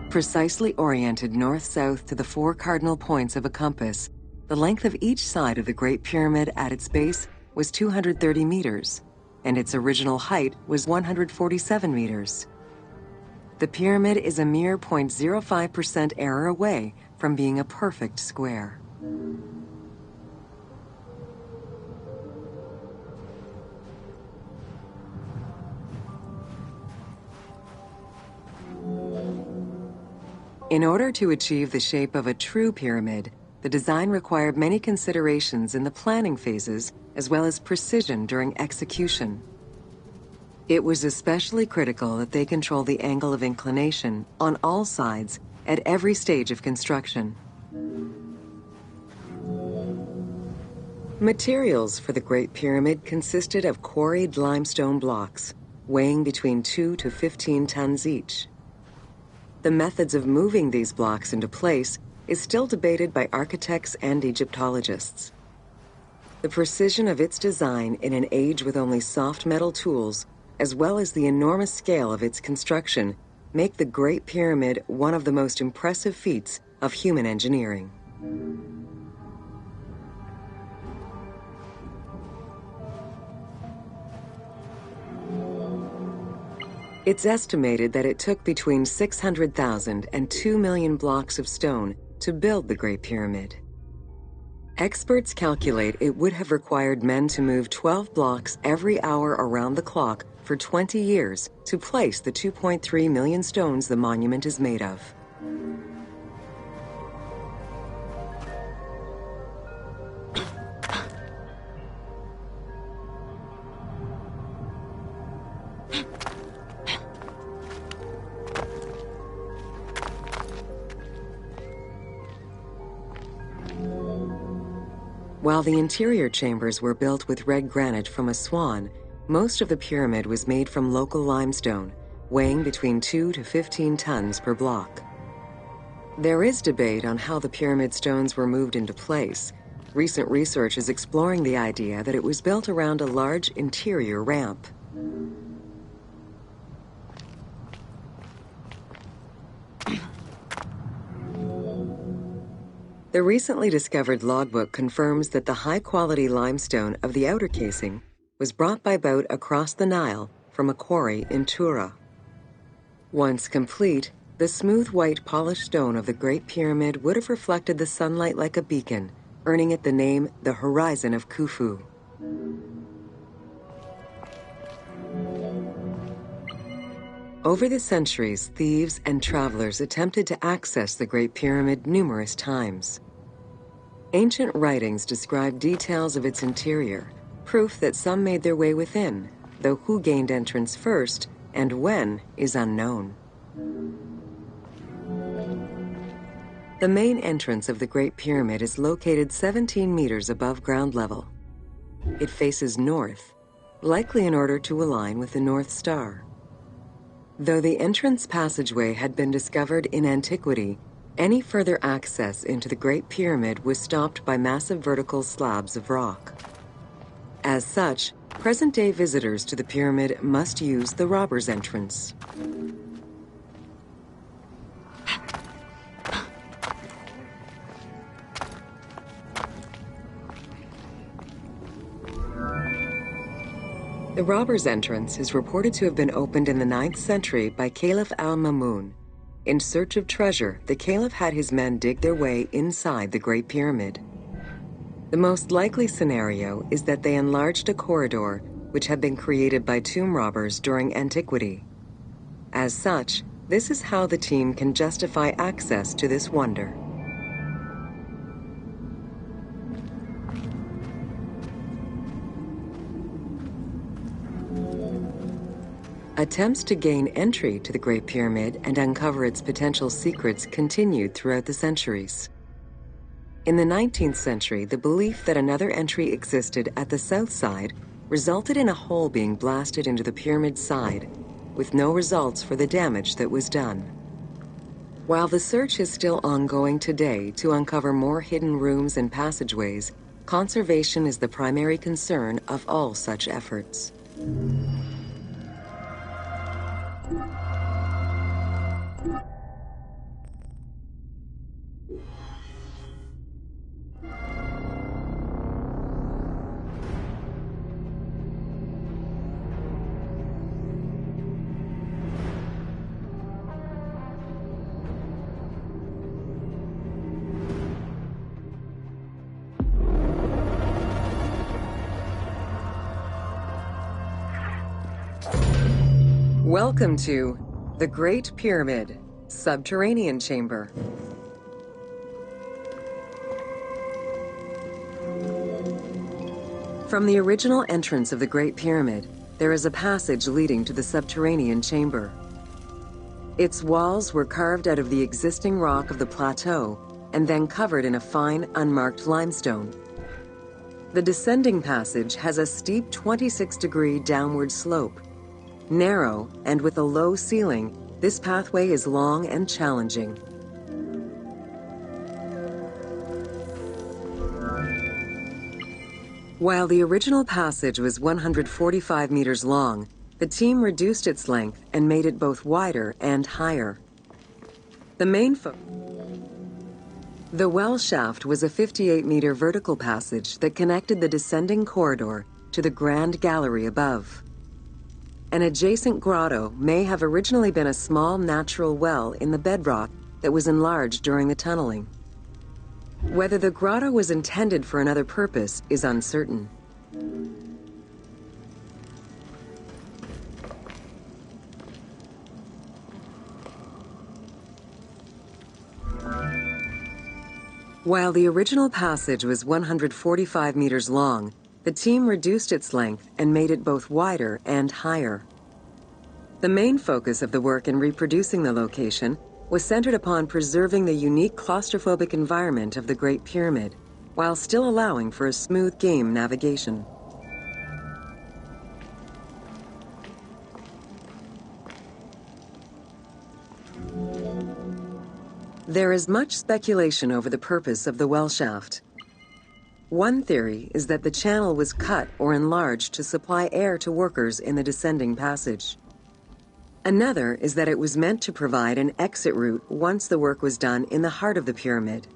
Precisely oriented north-south to the 4 cardinal points of a compass, the length of each side of the Great Pyramid at its base was 230 meters, and its original height was 147 meters. The pyramid is a mere 0.05% error away from being a perfect square. In order to achieve the shape of a true pyramid, the design required many considerations in the planning phases as well as precision during execution. It was especially critical that they control the angle of inclination on all sides at every stage of construction. Materials for the Great Pyramid consisted of quarried limestone blocks, weighing between 2 to 15 tons each. The methods of moving these blocks into place is still debated by architects and Egyptologists. The precision of its design in an age with only soft metal tools, as well as the enormous scale of its construction, make the Great Pyramid one of the most impressive feats of human engineering. It's estimated that it took between 600,000 and 2 million blocks of stone to build the Great Pyramid. Experts calculate it would have required men to move 12 blocks every hour around the clock for 20 years to place the 2.3 million stones the monument is made of. While the interior chambers were built with red granite from Aswan, most of the pyramid was made from local limestone, weighing between 2 to 15 tons per block. There is debate on how the pyramid stones were moved into place. Recent research is exploring the idea that it was built around a large interior ramp. The recently discovered logbook confirms that the high-quality limestone of the outer casing was brought by boat across the Nile from a quarry in Tura. Once complete, the smooth white polished stone of the Great Pyramid would have reflected the sunlight like a beacon, earning it the name the Horizon of Khufu. Over the centuries, thieves and travelers attempted to access the Great Pyramid numerous times. Ancient writings describe details of its interior, proof that some made their way within, though who gained entrance first and when is unknown. The main entrance of the Great Pyramid is located 17 meters above ground level. It faces north, likely in order to align with the North Star. Though the entrance passageway had been discovered in antiquity, any further access into the Great Pyramid was stopped by massive vertical slabs of rock. As such, present-day visitors to the pyramid must use the robber's entrance. The robber's entrance is reported to have been opened in the 9th century by Caliph al-Mamun. In search of treasure, the Caliph had his men dig their way inside the Great Pyramid. The most likely scenario is that they enlarged a corridor which had been created by tomb robbers during antiquity. As such, this is how the team can justify access to this wonder. Attempts to gain entry to the Great Pyramid and uncover its potential secrets continued throughout the centuries. In the 19th century, the belief that another entry existed at the south side resulted in a hole being blasted into the pyramid's side, with no results for the damage that was done. While the search is still ongoing today to uncover more hidden rooms and passageways, conservation is the primary concern of all such efforts. Welcome to the Great Pyramid, Subterranean Chamber. From the original entrance of the Great Pyramid, there is a passage leading to the subterranean chamber. Its walls were carved out of the existing rock of the plateau and then covered in a fine, unmarked limestone. The descending passage has a steep 26-degree downward slope. Narrow and with a low ceiling, this pathway is long and challenging. While the original passage was 145 meters long, the team reduced its length and made it both wider and higher. The well shaft was a 58-meter vertical passage that connected the descending corridor to the grand gallery above. An adjacent grotto may have originally been a small natural well in the bedrock that was enlarged during the tunneling. Whether the grotto was intended for another purpose is uncertain. While the original passage was 145 meters long, the team reduced its length and made it both wider and higher. The main focus of the work in reproducing the location was centered upon preserving the unique claustrophobic environment of the Great Pyramid, while still allowing for a smooth game navigation. There is much speculation over the purpose of the well shaft. One theory is that the channel was cut or enlarged to supply air to workers in the descending passage. Another is that it was meant to provide an exit route once the work was done in the heart of the pyramid.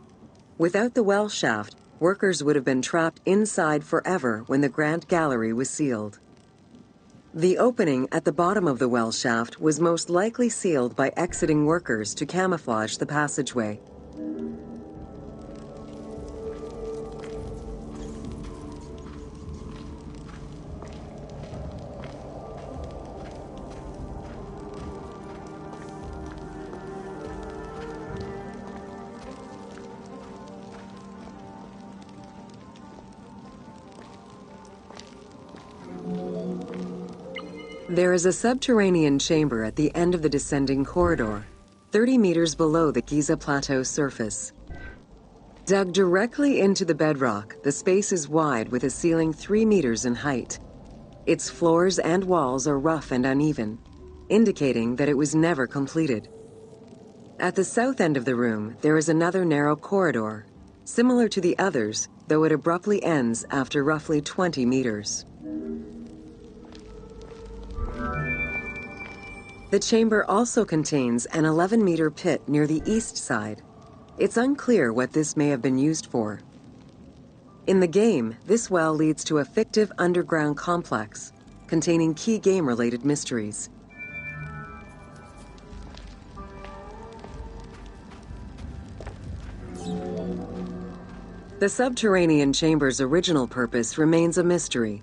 Without the well shaft, workers would have been trapped inside forever when the Grand Gallery was sealed. The opening at the bottom of the well shaft was most likely sealed by exiting workers to camouflage the passageway. There is a subterranean chamber at the end of the descending corridor, 30 meters below the Giza Plateau surface. Dug directly into the bedrock, the space is wide with a ceiling 3 meters in height. Its floors and walls are rough and uneven, indicating that it was never completed. At the south end of the room, there is another narrow corridor, similar to the others, though it abruptly ends after roughly 20 meters. The chamber also contains an 11-meter pit near the east side. It's unclear what this may have been used for. In the game, this well leads to a fictive underground complex containing key game-related mysteries. The subterranean chamber's original purpose remains a mystery.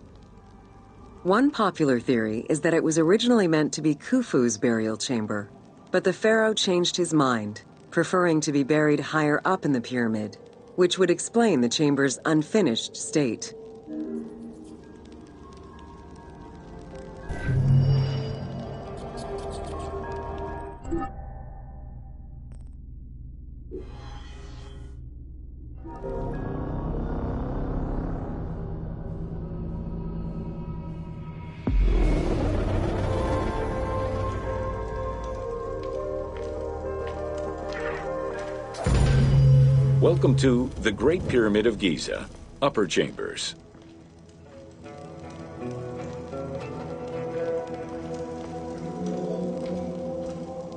One popular theory is that it was originally meant to be Khufu's burial chamber, but the pharaoh changed his mind, preferring to be buried higher up in the pyramid, which would explain the chamber's unfinished state. Welcome to the Great Pyramid of Giza, Upper Chambers.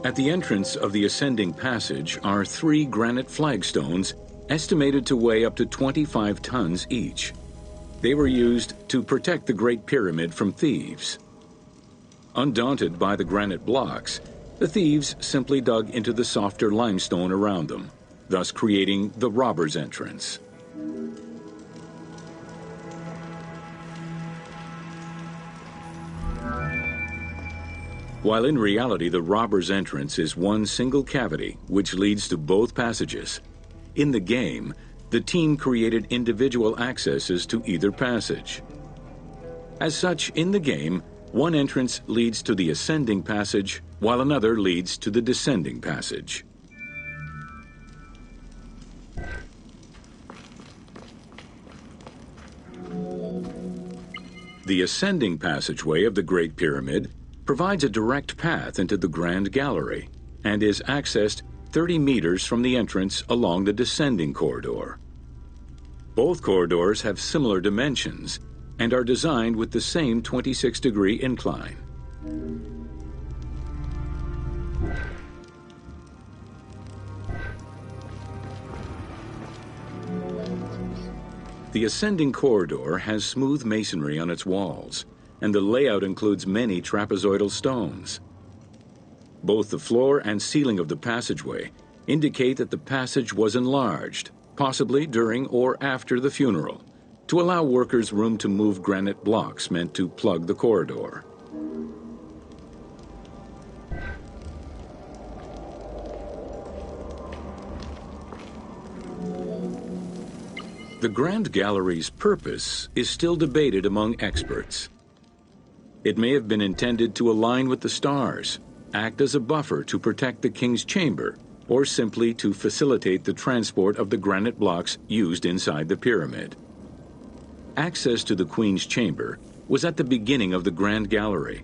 At the entrance of the ascending passage are 3 granite flagstones estimated to weigh up to 25 tons each. They were used to protect the Great Pyramid from thieves. Undaunted by the granite blocks, the thieves simply dug into the softer limestone around them, thus creating the robber's entrance. While in reality the robber's entrance is one single cavity which leads to both passages, in the game, the team created individual accesses to either passage. As such, in the game, one entrance leads to the ascending passage, while another leads to the descending passage. The ascending passageway of the Great Pyramid provides a direct path into the Grand Gallery and is accessed 30 meters from the entrance along the descending corridor. Both corridors have similar dimensions and are designed with the same 26-degree incline. The ascending corridor has smooth masonry on its walls, and the layout includes many trapezoidal stones. Both the floor and ceiling of the passageway indicate that the passage was enlarged, possibly during or after the funeral, to allow workers room to move granite blocks meant to plug the corridor. The Grand Gallery's purpose is still debated among experts. It may have been intended to align with the stars, act as a buffer to protect the king's chamber, or simply to facilitate the transport of the granite blocks used inside the pyramid. Access to the queen's chamber was at the beginning of the Grand Gallery.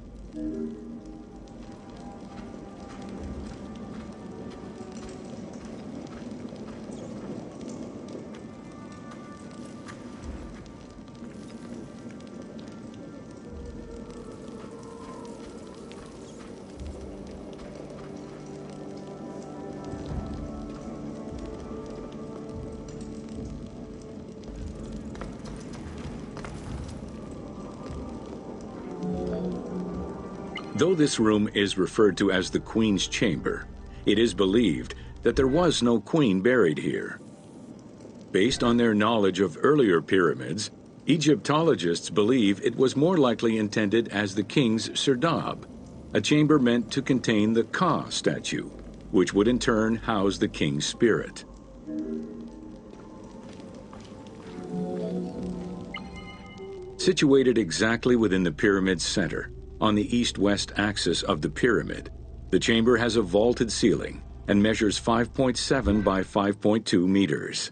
Though this room is referred to as the Queen's Chamber, it is believed that there was no queen buried here. Based on their knowledge of earlier pyramids, Egyptologists believe it was more likely intended as the king's serdab, a chamber meant to contain the Ka statue, which would in turn house the king's spirit. Situated exactly within the pyramid's center, on the east-west axis of the pyramid, the chamber has a vaulted ceiling and measures 5.7 by 5.2 meters.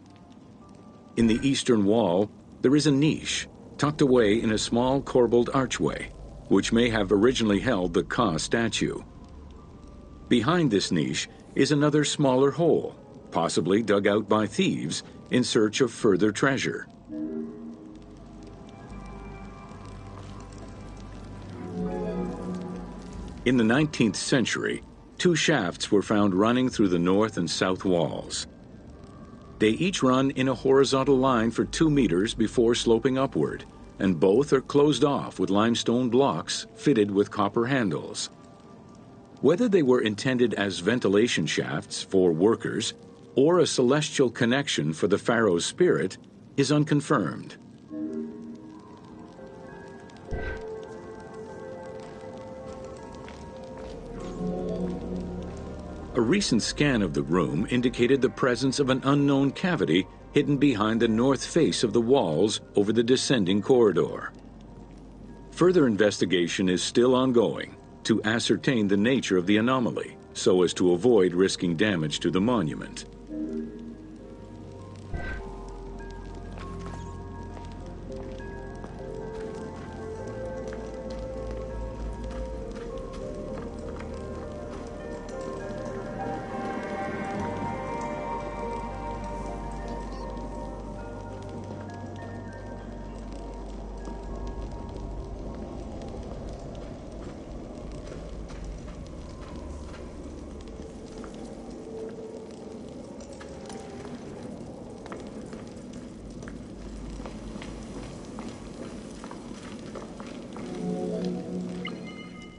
In the eastern wall, there is a niche tucked away in a small corbelled archway, which may have originally held the Ka statue. Behind this niche is another smaller hole, possibly dug out by thieves in search of further treasure. In the 19th century, two shafts were found running through the north and south walls. They each run in a horizontal line for 2 meters before sloping upward, and both are closed off with limestone blocks fitted with copper handles. Whether they were intended as ventilation shafts for workers or a celestial connection for the pharaoh's spirit is unconfirmed. A recent scan of the room indicated the presence of an unknown cavity hidden behind the north face of the walls over the descending corridor. Further investigation is still ongoing to ascertain the nature of the anomaly, so as to avoid risking damage to the monument.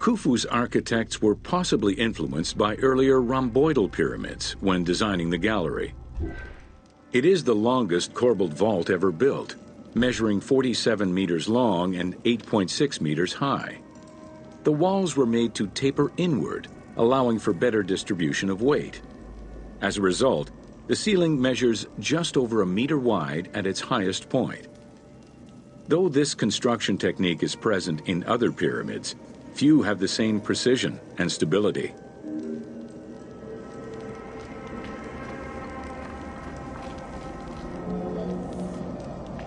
Khufu's architects were possibly influenced by earlier rhomboidal pyramids when designing the gallery. It is the longest corbelled vault ever built, measuring 47 meters long and 8.6 meters high. The walls were made to taper inward, allowing for better distribution of weight. As a result, the ceiling measures just over a meter wide at its highest point. Though this construction technique is present in other pyramids, few have the same precision and stability.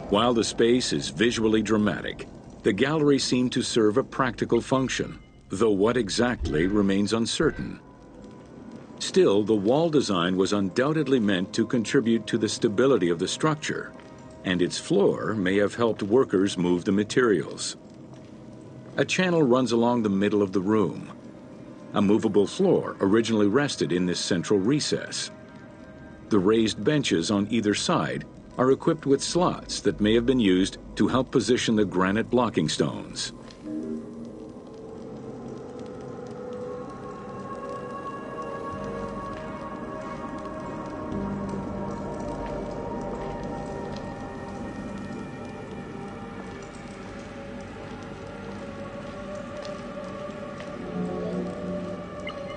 While the space is visually dramatic, the gallery seemed to serve a practical function, though what exactly remains uncertain. Still, the wall design was undoubtedly meant to contribute to the stability of the structure, and its floor may have helped workers move the materials. A channel runs along the middle of the room. A movable floor originally rested in this central recess. The raised benches on either side are equipped with slots that may have been used to help position the granite blocking stones.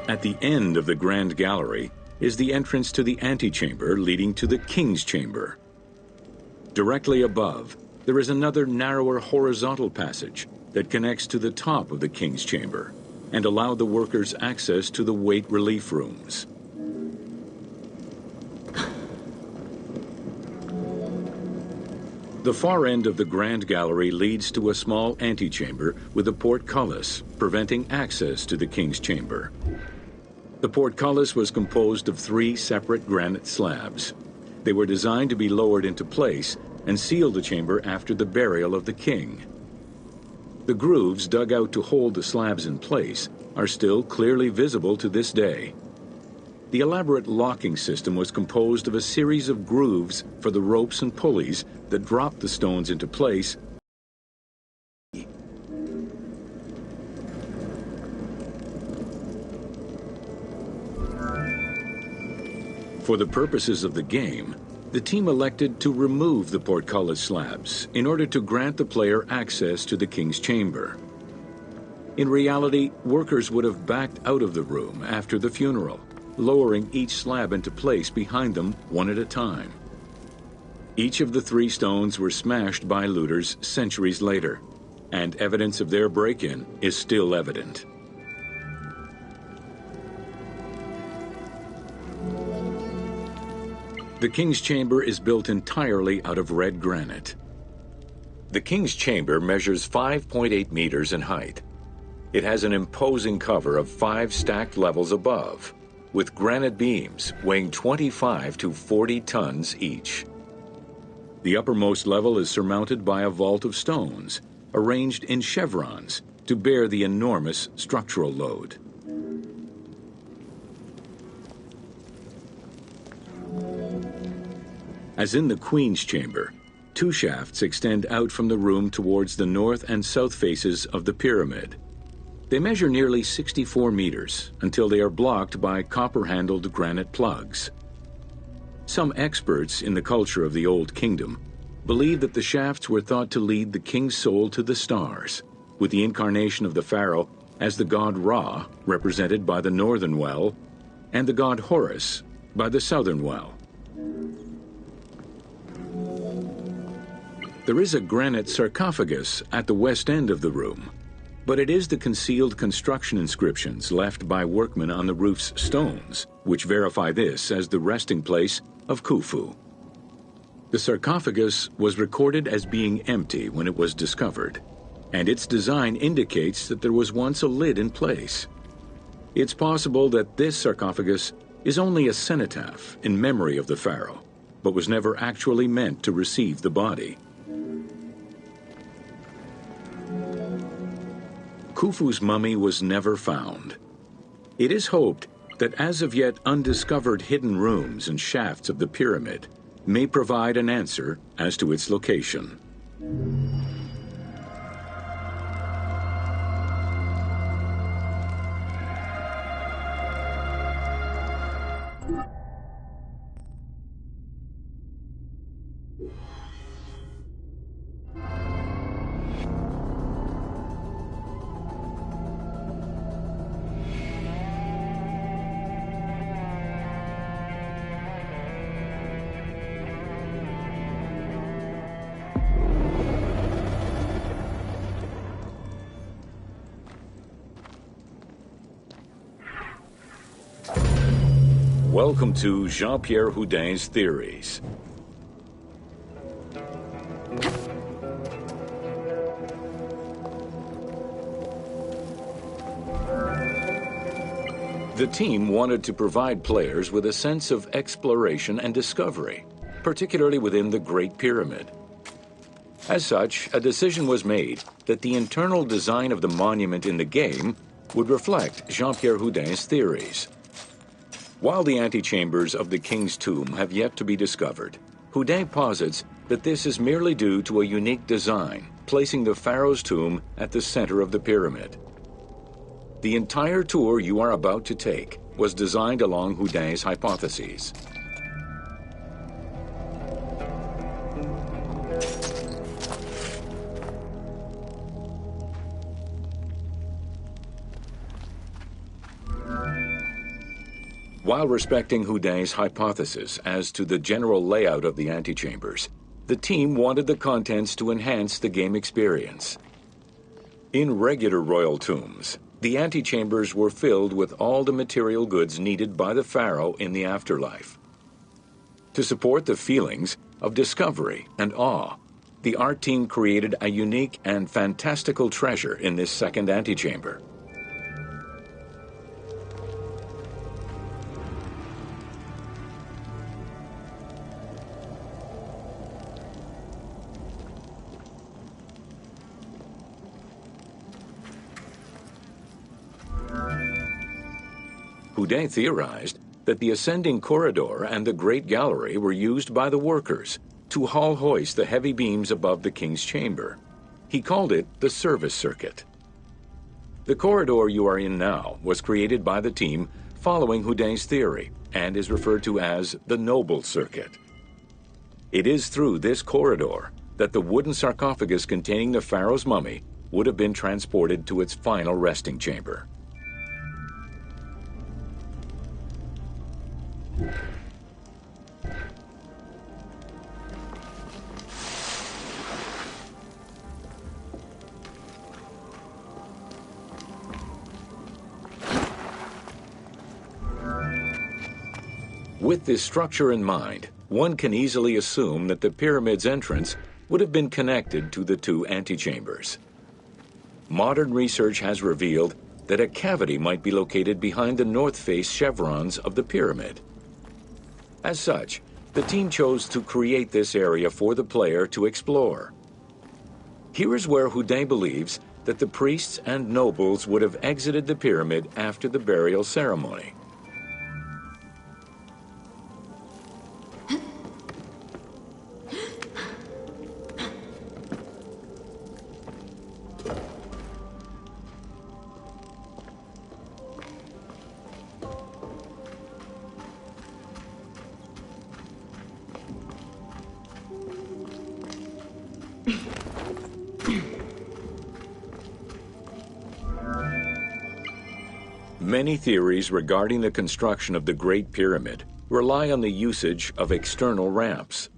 At the end of the Grand Gallery is the entrance to the antechamber leading to the King's Chamber. Directly above, there is another narrower horizontal passage that connects to the top of the king's chamber and allow the workers access to the weight relief rooms. The far end of the grand gallery leads to a small antechamber with a portcullis, preventing access to the king's chamber. The portcullis was composed of 3 separate granite slabs. They were designed to be lowered into place and seal the chamber after the burial of the king. The grooves dug out to hold the slabs in place are still clearly visible to this day. The elaborate locking system was composed of a series of grooves for the ropes and pulleys that dropped the stones into place. For the purposes of the game, the team elected to remove the portcullis slabs in order to grant the player access to the king's chamber. In reality, workers would have backed out of the room after the funeral, lowering each slab into place behind them one at a time. Each of the 3 stones were smashed by looters centuries later, and evidence of their break-in is still evident. The king's chamber is built entirely out of red granite. The king's chamber measures 5.8 meters in height. It has an imposing cover of 5 stacked levels above, with granite beams weighing 25 to 40 tons each. The uppermost level is surmounted by a vault of stones, arranged in chevrons to bear the enormous structural load. As in the Queen's chamber, 2 shafts extend out from the room towards the north and south faces of the pyramid. They measure nearly 64 meters until they are blocked by copper-handled granite plugs. Some experts in the culture of the Old Kingdom believe that the shafts were thought to lead the king's soul to the stars, with the incarnation of the pharaoh as the god Ra, represented by the northern well, and the god Horus by the southern well. There is a granite sarcophagus at the west end of the room, but it is the concealed construction inscriptions left by workmen on the roof's stones which verify this as the resting place of Khufu. The sarcophagus was recorded as being empty when it was discovered, and its design indicates that there was once a lid in place. It's possible that this sarcophagus is only a cenotaph in memory of the pharaoh, but was never actually meant to receive the body. Khufu's mummy was never found. It is hoped that as of yet undiscovered hidden rooms and shafts of the pyramid may provide an answer as to its location. Welcome to Jean-Pierre Houdin's Theories. The team wanted to provide players with a sense of exploration and discovery, particularly within the Great Pyramid. As such, a decision was made that the internal design of the monument in the game would reflect Jean-Pierre Houdin's theories. While the antechambers of the king's tomb have yet to be discovered, Houdin posits that this is merely due to a unique design, placing the pharaoh's tomb at the center of the pyramid. The entire tour you are about to take was designed along Houdin's hypotheses. While respecting Houdin's hypothesis as to the general layout of the antechambers, The team wanted the contents to enhance the game experience. In regular royal tombs, the antechambers were filled with all the material goods needed by the pharaoh in the afterlife. To support the feelings of discovery and awe, the art team created a unique and fantastical treasure in this second antechamber. Houdet theorized that the ascending corridor and the Great Gallery were used by the workers to haul hoist the heavy beams above the king's chamber. He called it the service circuit. The corridor you are in now was created by the team following Houdet's theory and is referred to as the noble circuit. It is through this corridor that the wooden sarcophagus containing the pharaoh's mummy would have been transported to its final resting chamber. With this structure in mind, one can easily assume that the pyramid's entrance would have been connected to the two antechambers. Modern research has revealed that a cavity might be located behind the north face chevrons of the pyramid. As such, the team chose to create this area for the player to explore. Here is where Houdet believes that the priests and nobles would have exited the pyramid after the burial ceremony. Many theories regarding the construction of the Great Pyramid rely on the usage of external ramps.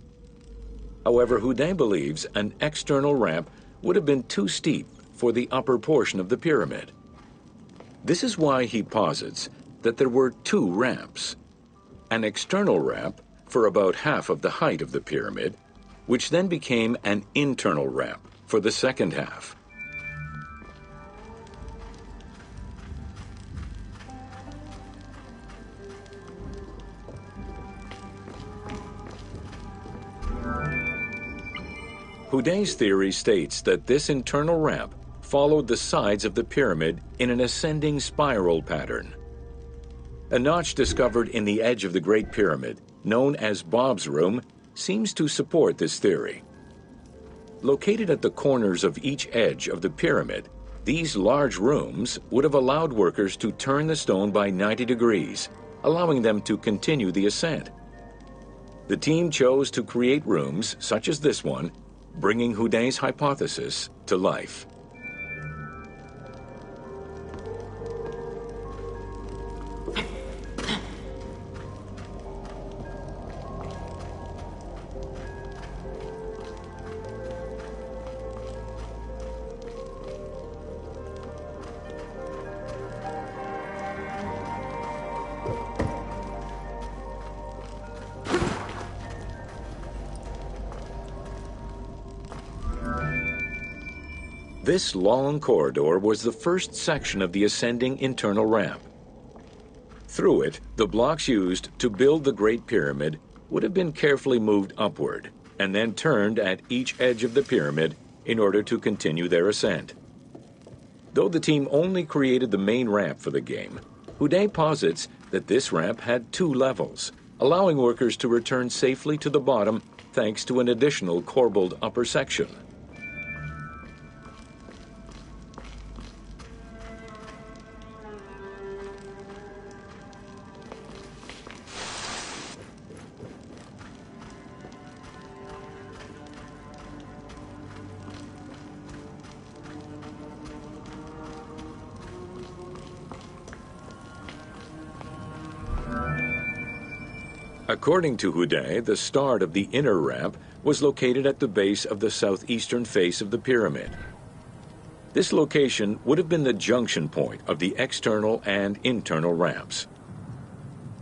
However, Houdet believes an external ramp would have been too steep for the upper portion of the pyramid. This is why he posits that there were two ramps. An external ramp for about half of the height of the pyramid, which then became an internal ramp for the second half. Houdet's theory states that this internal ramp followed the sides of the pyramid in an ascending spiral pattern. A notch discovered in the edge of the Great Pyramid, known as Bob's Room, seems to support this theory. Located at the corners of each edge of the pyramid, these large rooms would have allowed workers to turn the stone by 90 degrees, allowing them to continue the ascent. The team chose to create rooms such as this one, bringing Houdet's hypothesis to life. This long corridor was the first section of the ascending internal ramp. Through it, the blocks used to build the Great Pyramid would have been carefully moved upward and then turned at each edge of the pyramid in order to continue their ascent. Though the team only created the main ramp for the game, Houdet posits that this ramp had two levels, allowing workers to return safely to the bottom thanks to an additional corbelled upper section. According to Houdet, the start of the inner ramp was located at the base of the southeastern face of the pyramid. This location would have been the junction point of the external and internal ramps.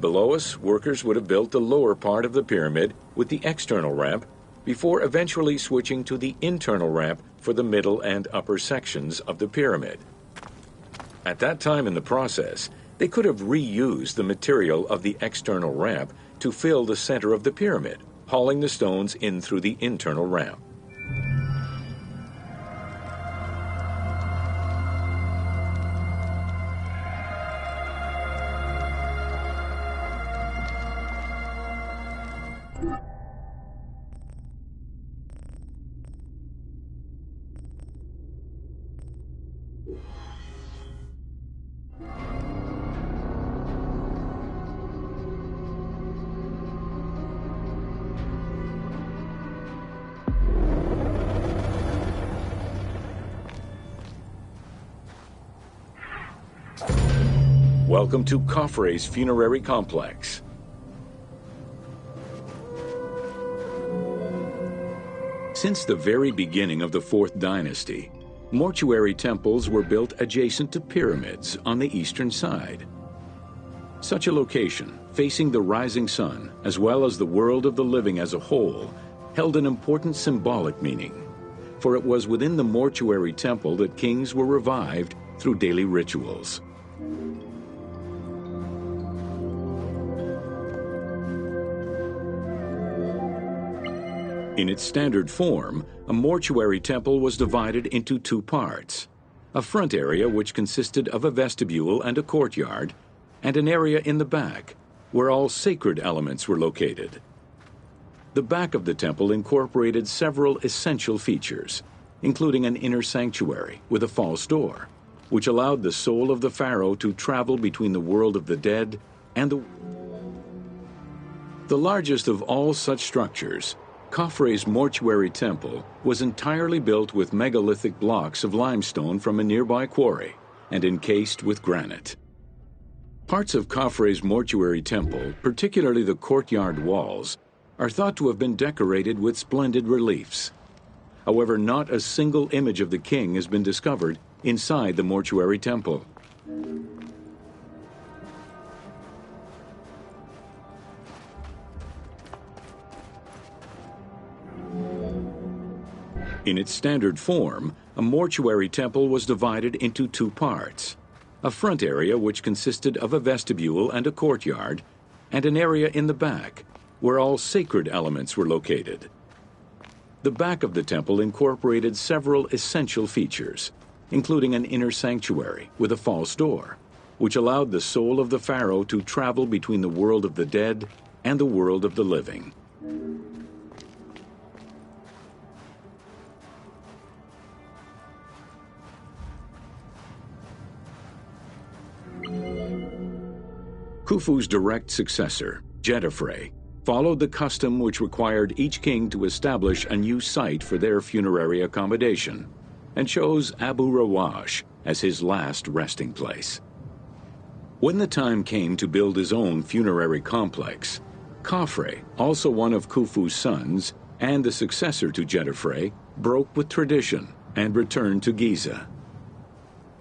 Below us, workers would have built the lower part of the pyramid with the external ramp before eventually switching to the internal ramp for the middle and upper sections of the pyramid. At that time in the process, they could have reused the material of the external ramp to fill the center of the pyramid, hauling the stones in through the internal ramp. Welcome to Khafre's funerary complex. Since the very beginning of the 4th dynasty, mortuary temples were built adjacent to pyramids on the eastern side. Such a location, facing the rising sun, as well as the world of the living as a whole, held an important symbolic meaning, for it was within the mortuary temple that kings were revived through daily rituals. In its standard form, a mortuary temple was divided into 2 parts: a front area which consisted of a vestibule and a courtyard, and an area in the back, where all sacred elements were located. The back of the temple incorporated several essential features, including an inner sanctuary with a false door, which allowed the soul of the pharaoh to travel between the world of the dead and the largest of all such structures, Khafre's mortuary temple was entirely built with megalithic blocks of limestone from a nearby quarry and encased with granite. Parts of Khafre's mortuary temple, particularly the courtyard walls, are thought to have been decorated with splendid reliefs. However, not a single image of the king has been discovered inside the mortuary temple. In its standard form, a mortuary temple was divided into 2 parts: a front area which consisted of a vestibule and a courtyard, and an area in the back, where all sacred elements were located. The back of the temple incorporated several essential features, including an inner sanctuary with a false door, which allowed the soul of the pharaoh to travel between the world of the dead and the world of the living. Khufu's direct successor, Jetafre, followed the custom which required each king to establish a new site for their funerary accommodation, and chose Abu Rawash as his last resting place. When the time came to build his own funerary complex, Khafre, also one of Khufu's sons and the successor to Jetafre, broke with tradition and returned to Giza.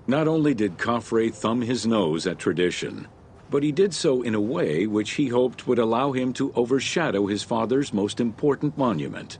Not only did Khafre thumb his nose at tradition, but he did so in a way which he hoped would allow him to overshadow his father's most important monument.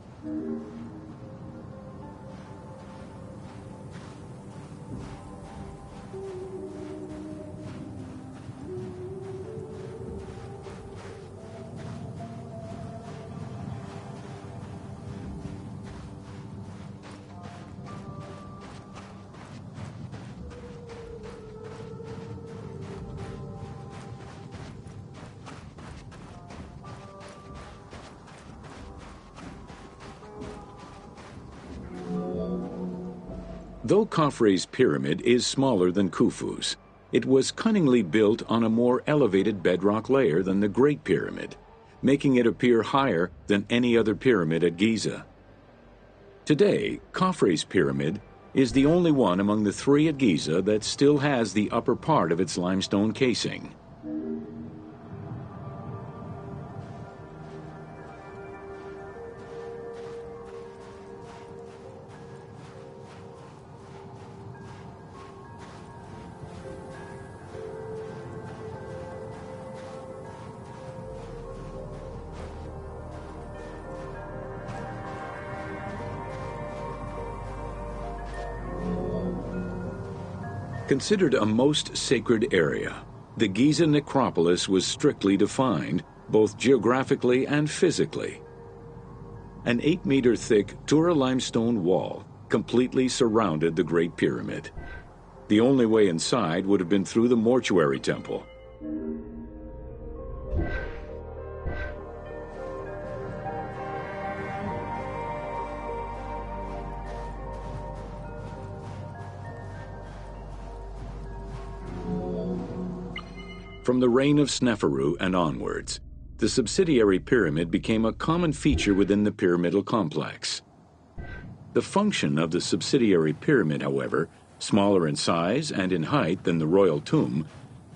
Though Khafre's pyramid is smaller than Khufu's, it was cunningly built on a more elevated bedrock layer than the Great Pyramid, making it appear higher than any other pyramid at Giza. Today, Khafre's pyramid is the only one among the 3 at Giza that still has the upper part of its limestone casing. Considered a most sacred area, the Giza necropolis was strictly defined, both geographically and physically. An 8-meter-thick Tura limestone wall completely surrounded the Great Pyramid. The only way inside would have been through the mortuary temple. From the reign of Sneferu and onwards, the subsidiary pyramid became a common feature within the pyramidal complex. The function of the subsidiary pyramid, however, smaller in size and in height than the royal tomb,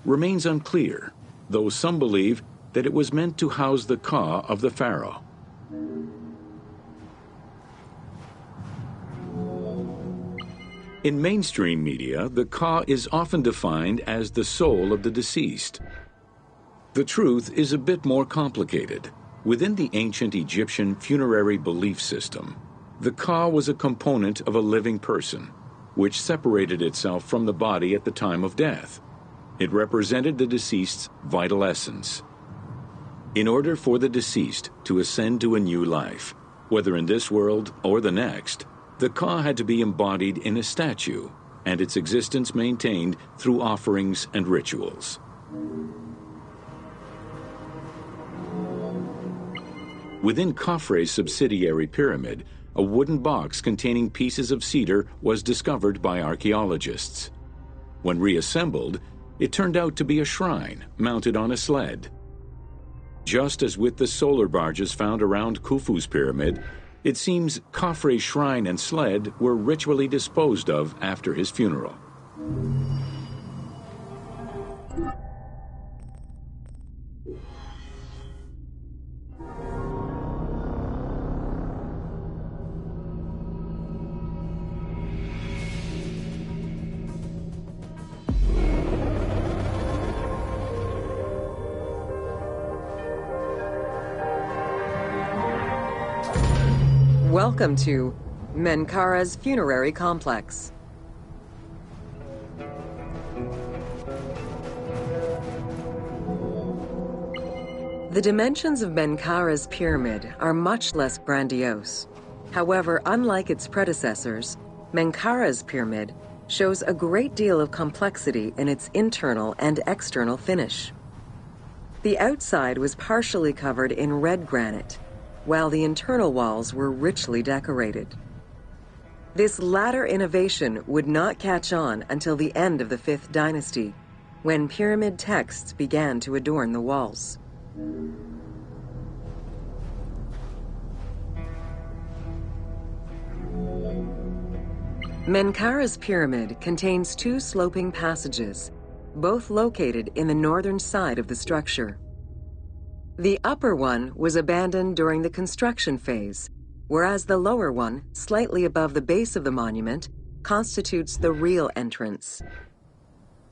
remains unclear, though some believe that it was meant to house the ka of the pharaoh. In mainstream media, the ka is often defined as the soul of the deceased. The truth is a bit more complicated. Within the ancient Egyptian funerary belief system, the ka was a component of a living person, which separated itself from the body at the time of death. It represented the deceased's vital essence. In order for the deceased to ascend to a new life, whether in this world or the next, the ka had to be embodied in a statue, and its existence maintained through offerings and rituals. Within Khafre's subsidiary pyramid, a wooden box containing pieces of cedar was discovered by archaeologists. When reassembled, it turned out to be a shrine mounted on a sled. Just as with the solar barges found around Khufu's pyramid, it seems Khafre's shrine and sled were ritually disposed of after his funeral. Welcome to Menkaura's funerary complex. The dimensions of Menkaura's pyramid are much less grandiose. However, unlike its predecessors, Menkaura's pyramid shows a great deal of complexity in its internal and external finish. The outside was partially covered in red granite, while the internal walls were richly decorated. This latter innovation would not catch on until the end of the 5th dynasty, when pyramid texts began to adorn the walls. Menkaura's pyramid contains 2 sloping passages, both located in the northern side of the structure. The upper one was abandoned during the construction phase, whereas the lower one, slightly above the base of the monument, constitutes the real entrance.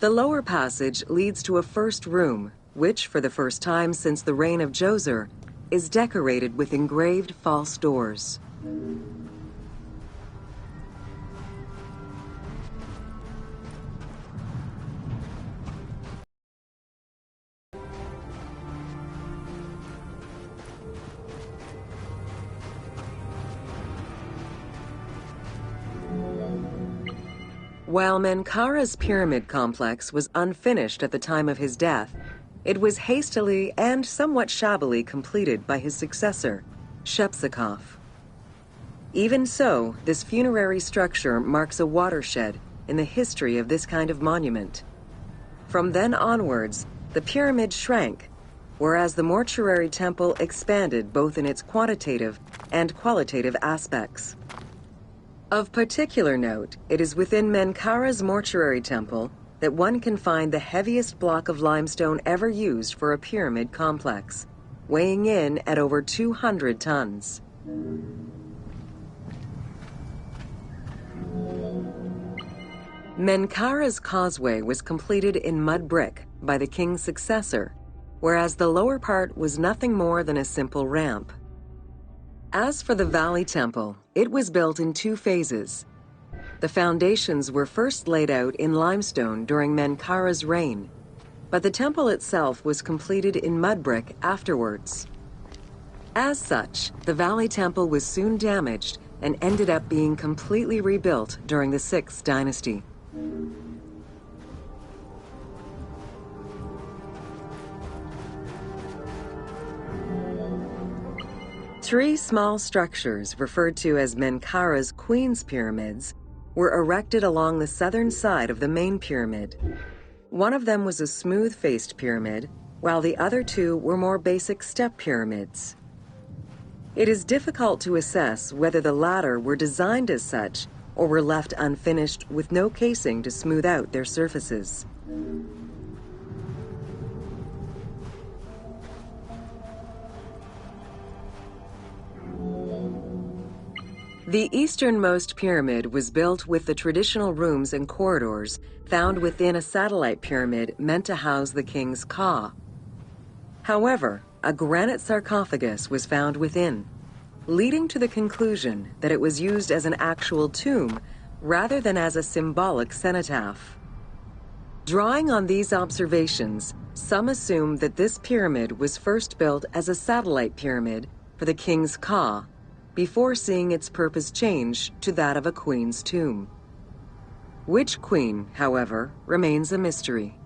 The lower passage leads to a first room, which, for the first time since the reign of Djoser, is decorated with engraved false doors. While Menkaura's pyramid complex was unfinished at the time of his death, it was hastily and somewhat shabbily completed by his successor, Shepseskaf. Even so, this funerary structure marks a watershed in the history of this kind of monument. From then onwards, the pyramid shrank, whereas the mortuary temple expanded both in its quantitative and qualitative aspects. Of particular note, it is within Menkaura's mortuary temple that one can find the heaviest block of limestone ever used for a pyramid complex, weighing in at over 200 tons. Menkaura's causeway was completed in mud brick by the king's successor, whereas the lower part was nothing more than a simple ramp. As for the Valley Temple, it was built in 2 phases. The foundations were first laid out in limestone during Menkaura's reign, but the temple itself was completed in mud brick afterwards. As such, the Valley Temple was soon damaged and ended up being completely rebuilt during the 6th dynasty. Three small structures, referred to as Menkaura's Queen's Pyramids, were erected along the southern side of the main pyramid. One of them was a smooth-faced pyramid, while the other two were more basic step pyramids. It is difficult to assess whether the latter were designed as such or were left unfinished with no casing to smooth out their surfaces. The easternmost pyramid was built with the traditional rooms and corridors found within a satellite pyramid meant to house the king's ka. However, a granite sarcophagus was found within, leading to the conclusion that it was used as an actual tomb rather than as a symbolic cenotaph. Drawing on these observations, some assume that this pyramid was first built as a satellite pyramid for the king's ka, before seeing its purpose change to that of a queen's tomb. Which queen, however, remains a mystery.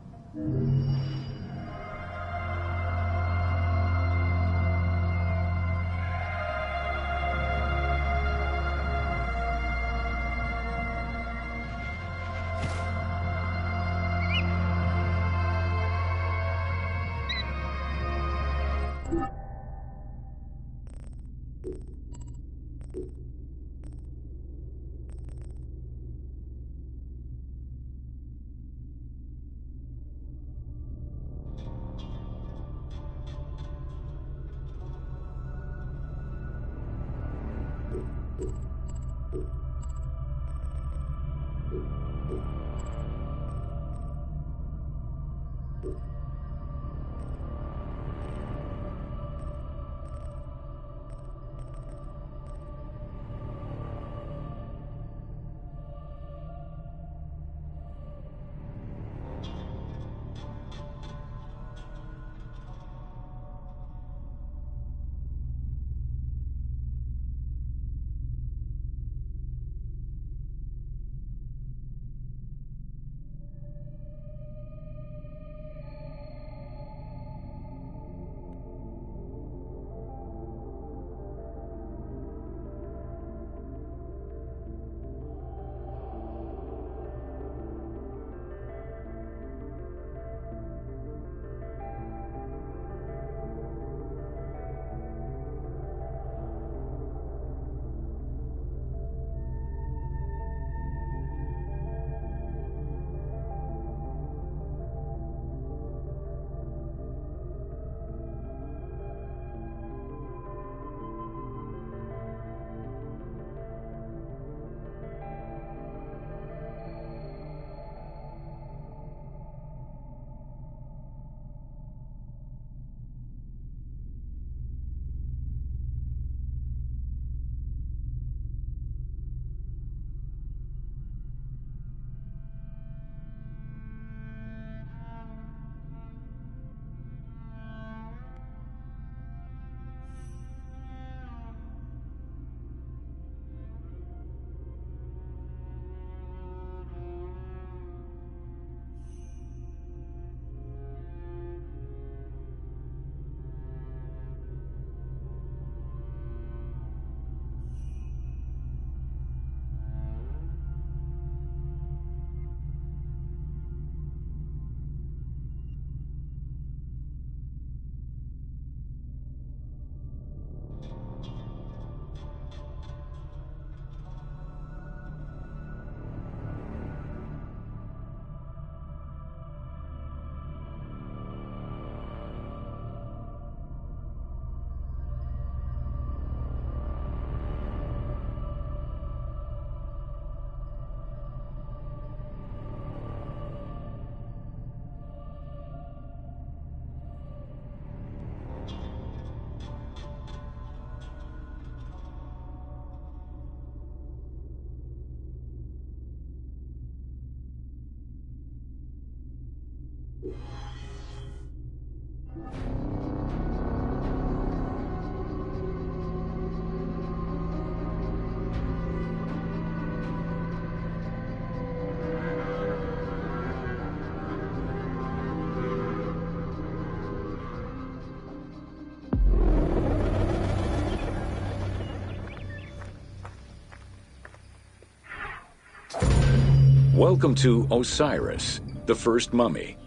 Welcome to Osiris, the first mummy.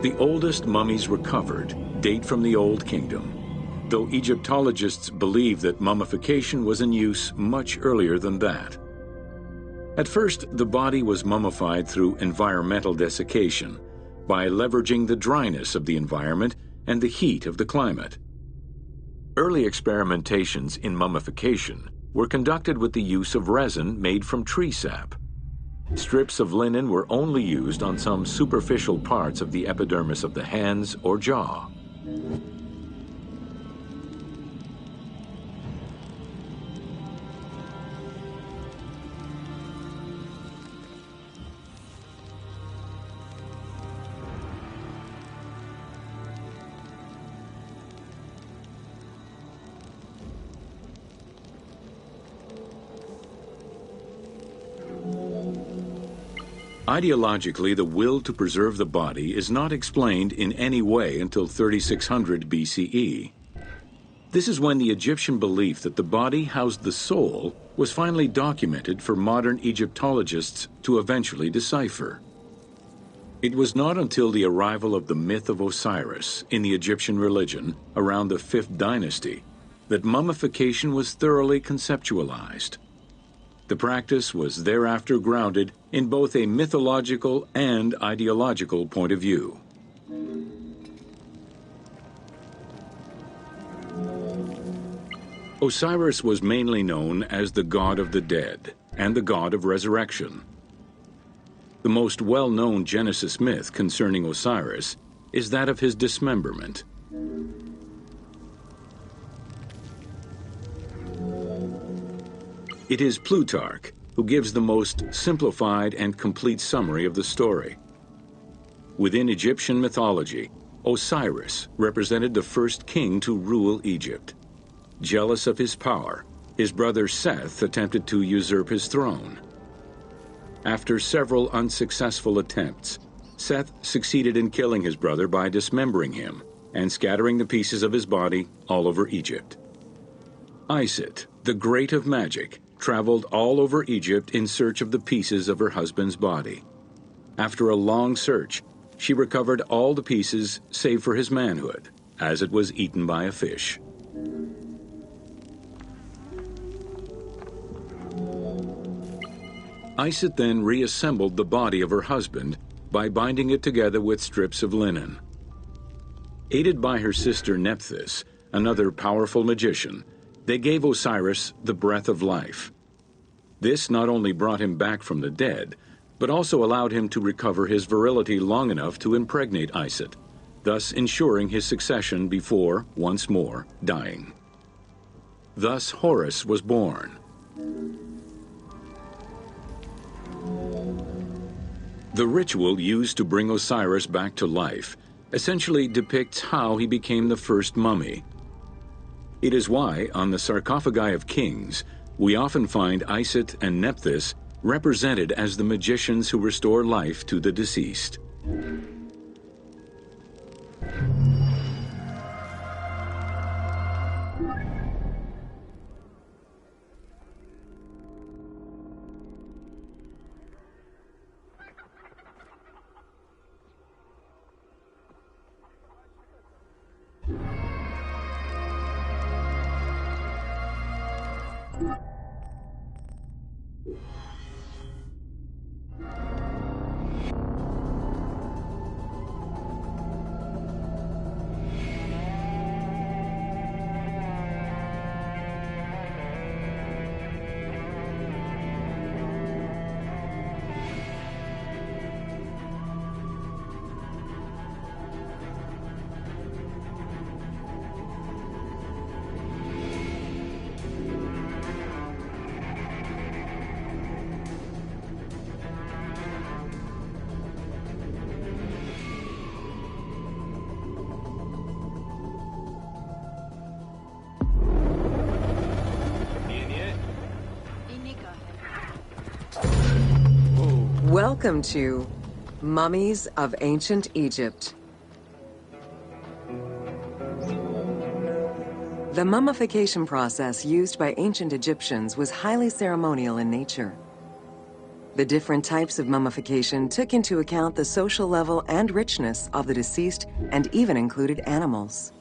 The oldest mummies recovered date from the Old Kingdom, though Egyptologists believe that mummification was in use much earlier than that. At first, the body was mummified through environmental desiccation, by leveraging the dryness of the environment and the heat of the climate. Early experimentations in mummification were conducted with the use of resin made from tree sap. Strips of linen were only used on some superficial parts of the epidermis of the hands or jaw. Ideologically, the will to preserve the body is not explained in any way until 3600 BCE. This is when the Egyptian belief that the body housed the soul was finally documented for modern Egyptologists to eventually decipher. It was not until the arrival of the myth of Osiris in the Egyptian religion around the 5th dynasty that mummification was thoroughly conceptualized. The practice was thereafter grounded in both a mythological and ideological point of view. Osiris was mainly known as the god of the dead and the god of resurrection. The most well-known Genesis myth concerning Osiris is that of his dismemberment. It is Plutarch who gives the most simplified and complete summary of the story. Within Egyptian mythology, Osiris represented the first king to rule Egypt. Jealous of his power, his brother Seth attempted to usurp his throne. After several unsuccessful attempts, Seth succeeded in killing his brother by dismembering him and scattering the pieces of his body all over Egypt. Isis, the great of magic, traveled all over Egypt in search of the pieces of her husband's body. After a long search, she recovered all the pieces save for his manhood, as it was eaten by a fish. Isis then reassembled the body of her husband by binding it together with strips of linen. Aided by her sister Nephthys, another powerful magician, they gave Osiris the breath of life. This not only brought him back from the dead, but also allowed him to recover his virility long enough to impregnate Isis, thus ensuring his succession before, once more, dying. Thus Horus was born. The ritual used to bring Osiris back to life essentially depicts how he became the first mummy. It is why, on the sarcophagi of kings, we often find Isis and Nephthys represented as the magicians who restore life to the deceased. Welcome to Mummies of Ancient Egypt. The mummification process used by ancient Egyptians was highly ceremonial in nature. The different types of mummification took into account the social level and richness of the deceased and even included animals.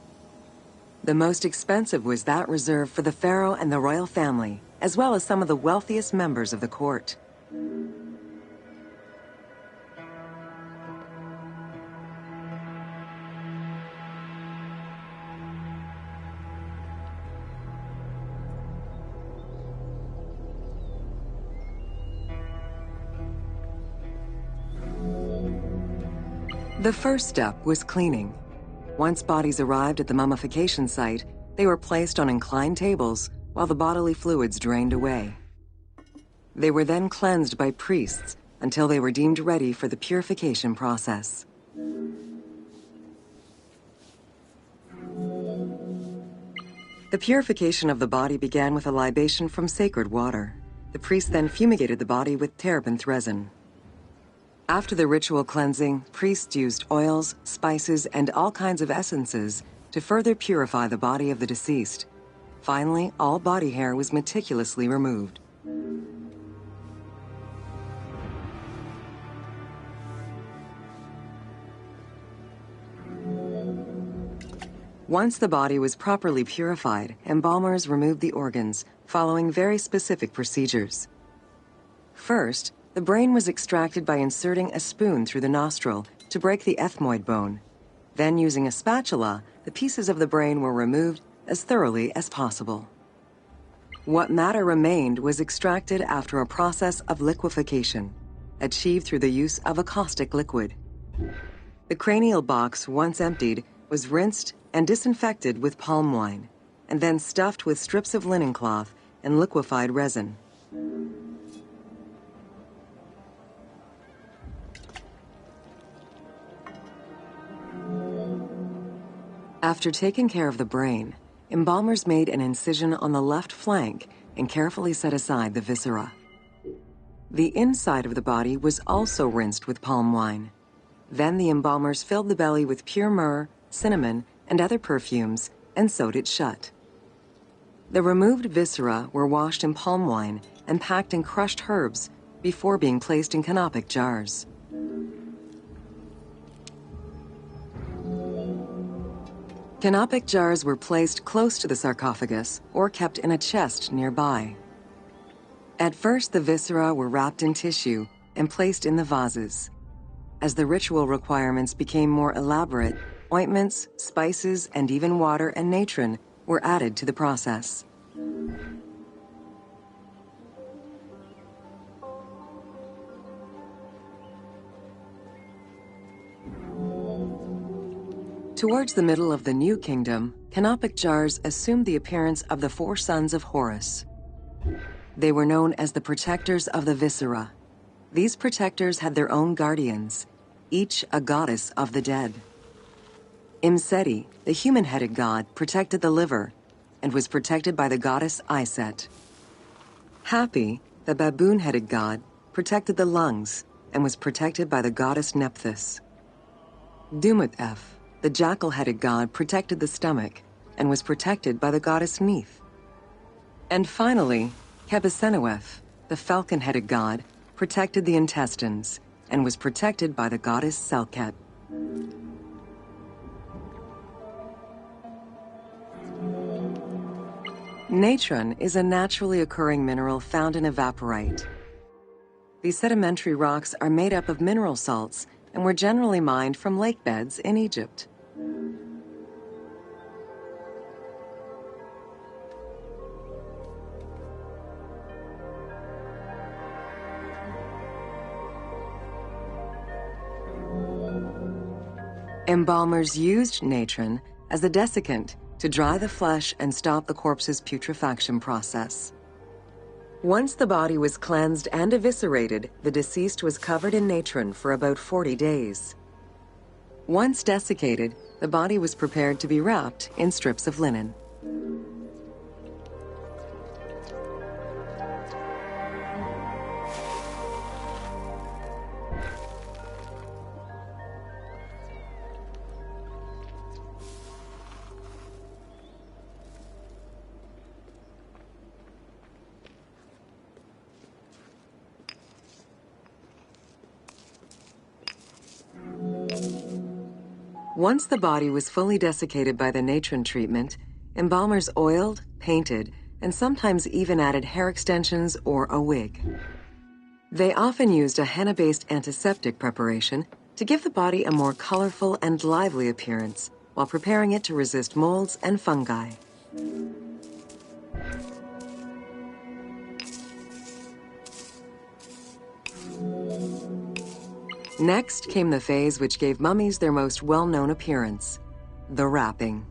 The most expensive was that reserved for the pharaoh and the royal family, as well as some of the wealthiest members of the court. The first step was cleaning. Once bodies arrived at the mummification site, they were placed on inclined tables while the bodily fluids drained away. They were then cleansed by priests until they were deemed ready for the purification process. The purification of the body began with a libation from sacred water. The priest then fumigated the body with terebinth resin. After the ritual cleansing, priests used oils, spices, and all kinds of essences to further purify the body of the deceased. Finally, all body hair was meticulously removed. Once the body was properly purified, embalmers removed the organs, following very specific procedures. First, the brain was extracted by inserting a spoon through the nostril to break the ethmoid bone. Then, using a spatula, the pieces of the brain were removed as thoroughly as possible. What matter remained was extracted after a process of liquefaction, achieved through the use of a caustic liquid. The cranial box, once emptied, was rinsed and disinfected with palm wine, and then stuffed with strips of linen cloth and liquefied resin. After taking care of the brain, embalmers made an incision on the left flank and carefully set aside the viscera. The inside of the body was also rinsed with palm wine. Then the embalmers filled the belly with pure myrrh, cinnamon, and other perfumes and sewed it shut. The removed viscera were washed in palm wine and packed in crushed herbs before being placed in canopic jars. Canopic jars were placed close to the sarcophagus or kept in a chest nearby. At first, the viscera were wrapped in tissue and placed in the vases. As the ritual requirements became more elaborate, ointments, spices, and even water and natron were added to the process. Towards the middle of the New Kingdom, canopic jars assumed the appearance of the 4 sons of Horus. They were known as the protectors of the viscera. These protectors had their own guardians, each a goddess of the dead. Imseti, the human-headed god, protected the liver and was protected by the goddess Iset. Hapi, the baboon-headed god, protected the lungs and was protected by the goddess Nephthys. Dumut-Ef, the jackal-headed god, protected the stomach and was protected by the goddess Neith. And finally, Kebesenuef, the falcon-headed god, protected the intestines and was protected by the goddess Selket. Natron is a naturally occurring mineral found in evaporite. These sedimentary rocks are made up of mineral salts and were generally mined from lake beds in Egypt. Embalmers used natron as a desiccant to dry the flesh and stop the corpse's putrefaction process. Once the body was cleansed and eviscerated, the deceased was covered in natron for about 40 days. Once desiccated, the body was prepared to be wrapped in strips of linen. Once the body was fully desiccated by the natron treatment, embalmers oiled, painted, and sometimes even added hair extensions or a wig. They often used a henna-based antiseptic preparation to give the body a more colorful and lively appearance while preparing it to resist molds and fungi. Next came the phase which gave mummies their most well-known appearance, the wrapping.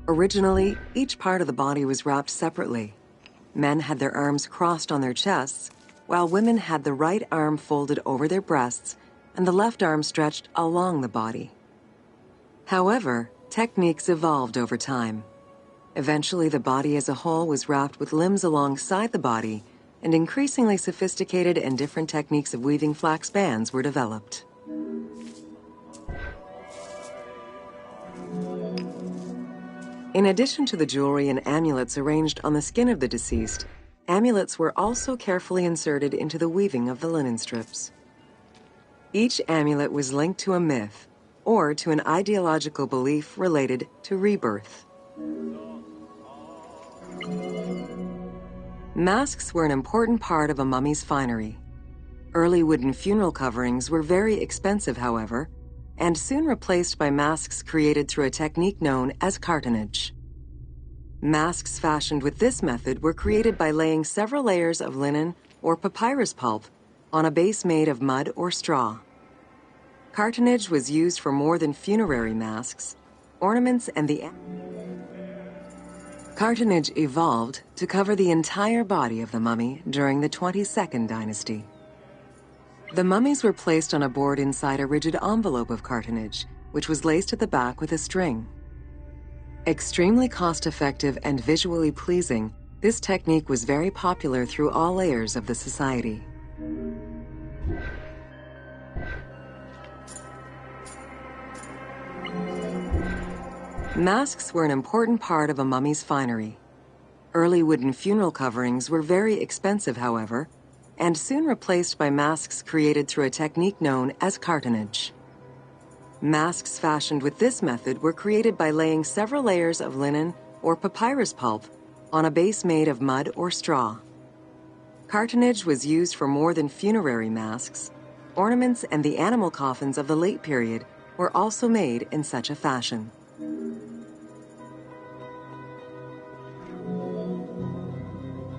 Originally, each part of the body was wrapped separately. Men had their arms crossed on their chests, while women had the right arm folded over their breasts and the left arm stretched along the body. However, techniques evolved over time. Eventually, the body as a whole was wrapped with limbs alongside the body, and increasingly sophisticated and different techniques of weaving flax bands were developed. In addition to the jewelry and amulets arranged on the skin of the deceased, amulets were also carefully inserted into the weaving of the linen strips. Each amulet was linked to a myth or to an ideological belief related to rebirth. Masks were an important part of a mummy's finery. Early wooden funeral coverings were very expensive, however, and soon replaced by masks created through a technique known as cartonnage. Masks fashioned with this method were created by laying several layers of linen or papyrus pulp on a base made of mud or straw. Cartonnage was used for more than funerary masks, ornaments, and the cartonnage evolved to cover the entire body of the mummy during the 22nd dynasty. The mummies were placed on a board inside a rigid envelope of cartonnage, which was laced at the back with a string. Extremely cost-effective and visually pleasing, this technique was very popular through all layers of the society. Masks were an important part of a mummy's finery. Early wooden funeral coverings were very expensive, however, and soon replaced by masks created through a technique known as cartonnage. Masks fashioned with this method were created by laying several layers of linen or papyrus pulp on a base made of mud or straw. Cartonnage was used for more than funerary masks. Ornaments and the animal coffins of the late period were also made in such a fashion.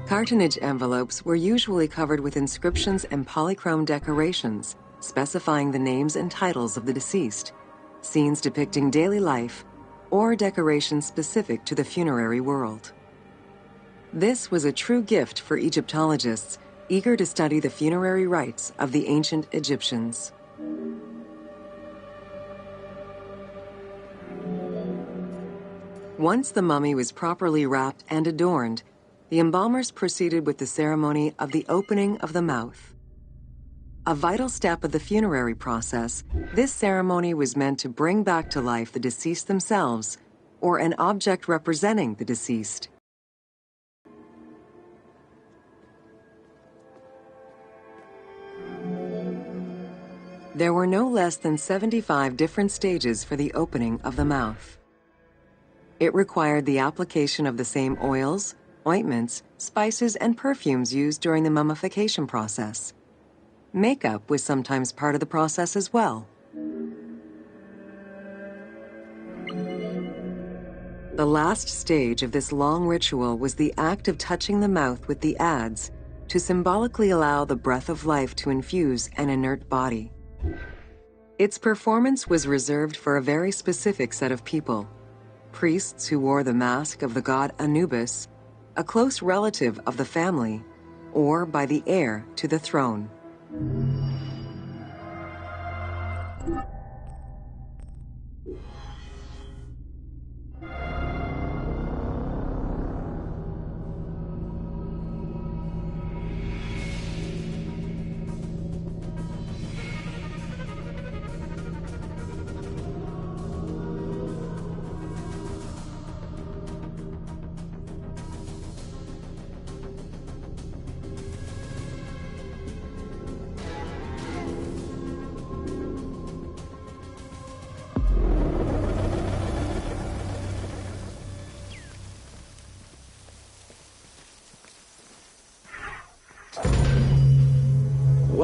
Cartonnage envelopes were usually covered with inscriptions and polychrome decorations specifying the names and titles of the deceased, scenes depicting daily life, or decorations specific to the funerary world. This was a true gift for Egyptologists eager to study the funerary rites of the ancient Egyptians. Once the mummy was properly wrapped and adorned, the embalmers proceeded with the ceremony of the opening of the mouth. A vital step of the funerary process, this ceremony was meant to bring back to life the deceased themselves or an object representing the deceased. There were no less than 75 different stages for the opening of the mouth. It required the application of the same oils, ointments, spices, and perfumes used during the mummification process. Makeup was sometimes part of the process as well. The last stage of this long ritual was the act of touching the mouth with the adze to symbolically allow the breath of life to infuse an inert body. Its performance was reserved for a very specific set of people: priests who wore the mask of the god Anubis, a close relative of the family, or by the heir to the throne.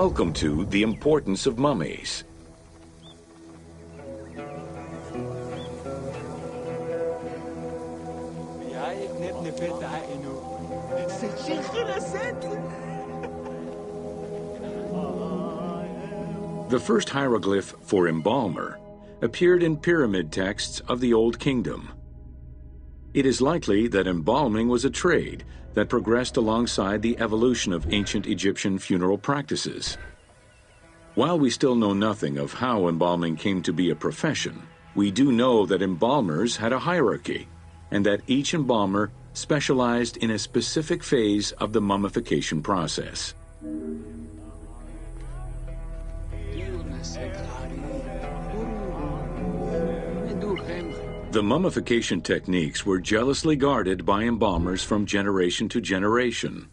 Welcome to The Importance of Mummies. The first hieroglyph for embalmer appeared in pyramid texts of the Old Kingdom. It is likely that embalming was a trade that progressed alongside the evolution of ancient Egyptian funeral practices. While we still know nothing of how embalming came to be a profession, we do know that embalmers had a hierarchy, and that each embalmer specialized in a specific phase of the mummification process. The mummification techniques were jealously guarded by embalmers from generation to generation.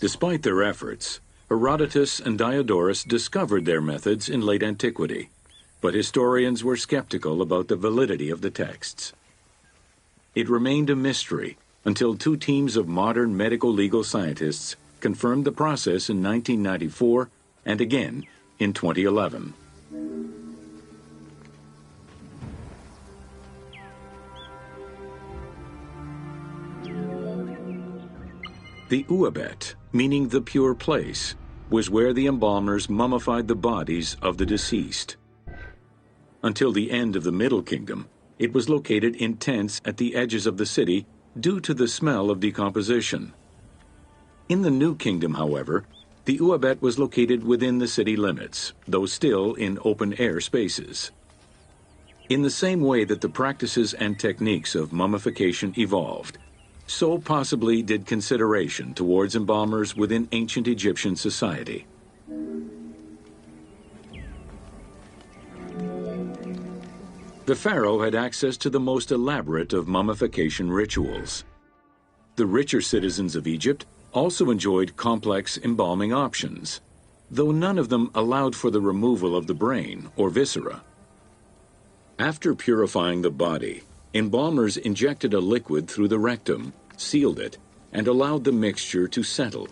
Despite their efforts, Herodotus and Diodorus discovered their methods in late antiquity, but historians were skeptical about the validity of the texts. It remained a mystery until two teams of modern medical legal scientists confirmed the process in 1994 and again in 2011. The uabet, meaning the pure place, was where the embalmers mummified the bodies of the deceased. Until the end of the Middle Kingdom, it was located in tents at the edges of the city due to the smell of decomposition. In the New Kingdom, however, the uabet was located within the city limits, though still in open-air spaces. In the same way that the practices and techniques of mummification evolved, so possibly did consideration towards embalmers within ancient Egyptian society. The pharaoh had access to the most elaborate of mummification rituals. The richer citizens of Egypt also enjoyed complex embalming options, though none of them allowed for the removal of the brain or viscera. After purifying the body, embalmers injected a liquid through the rectum, sealed it, and allowed the mixture to settle.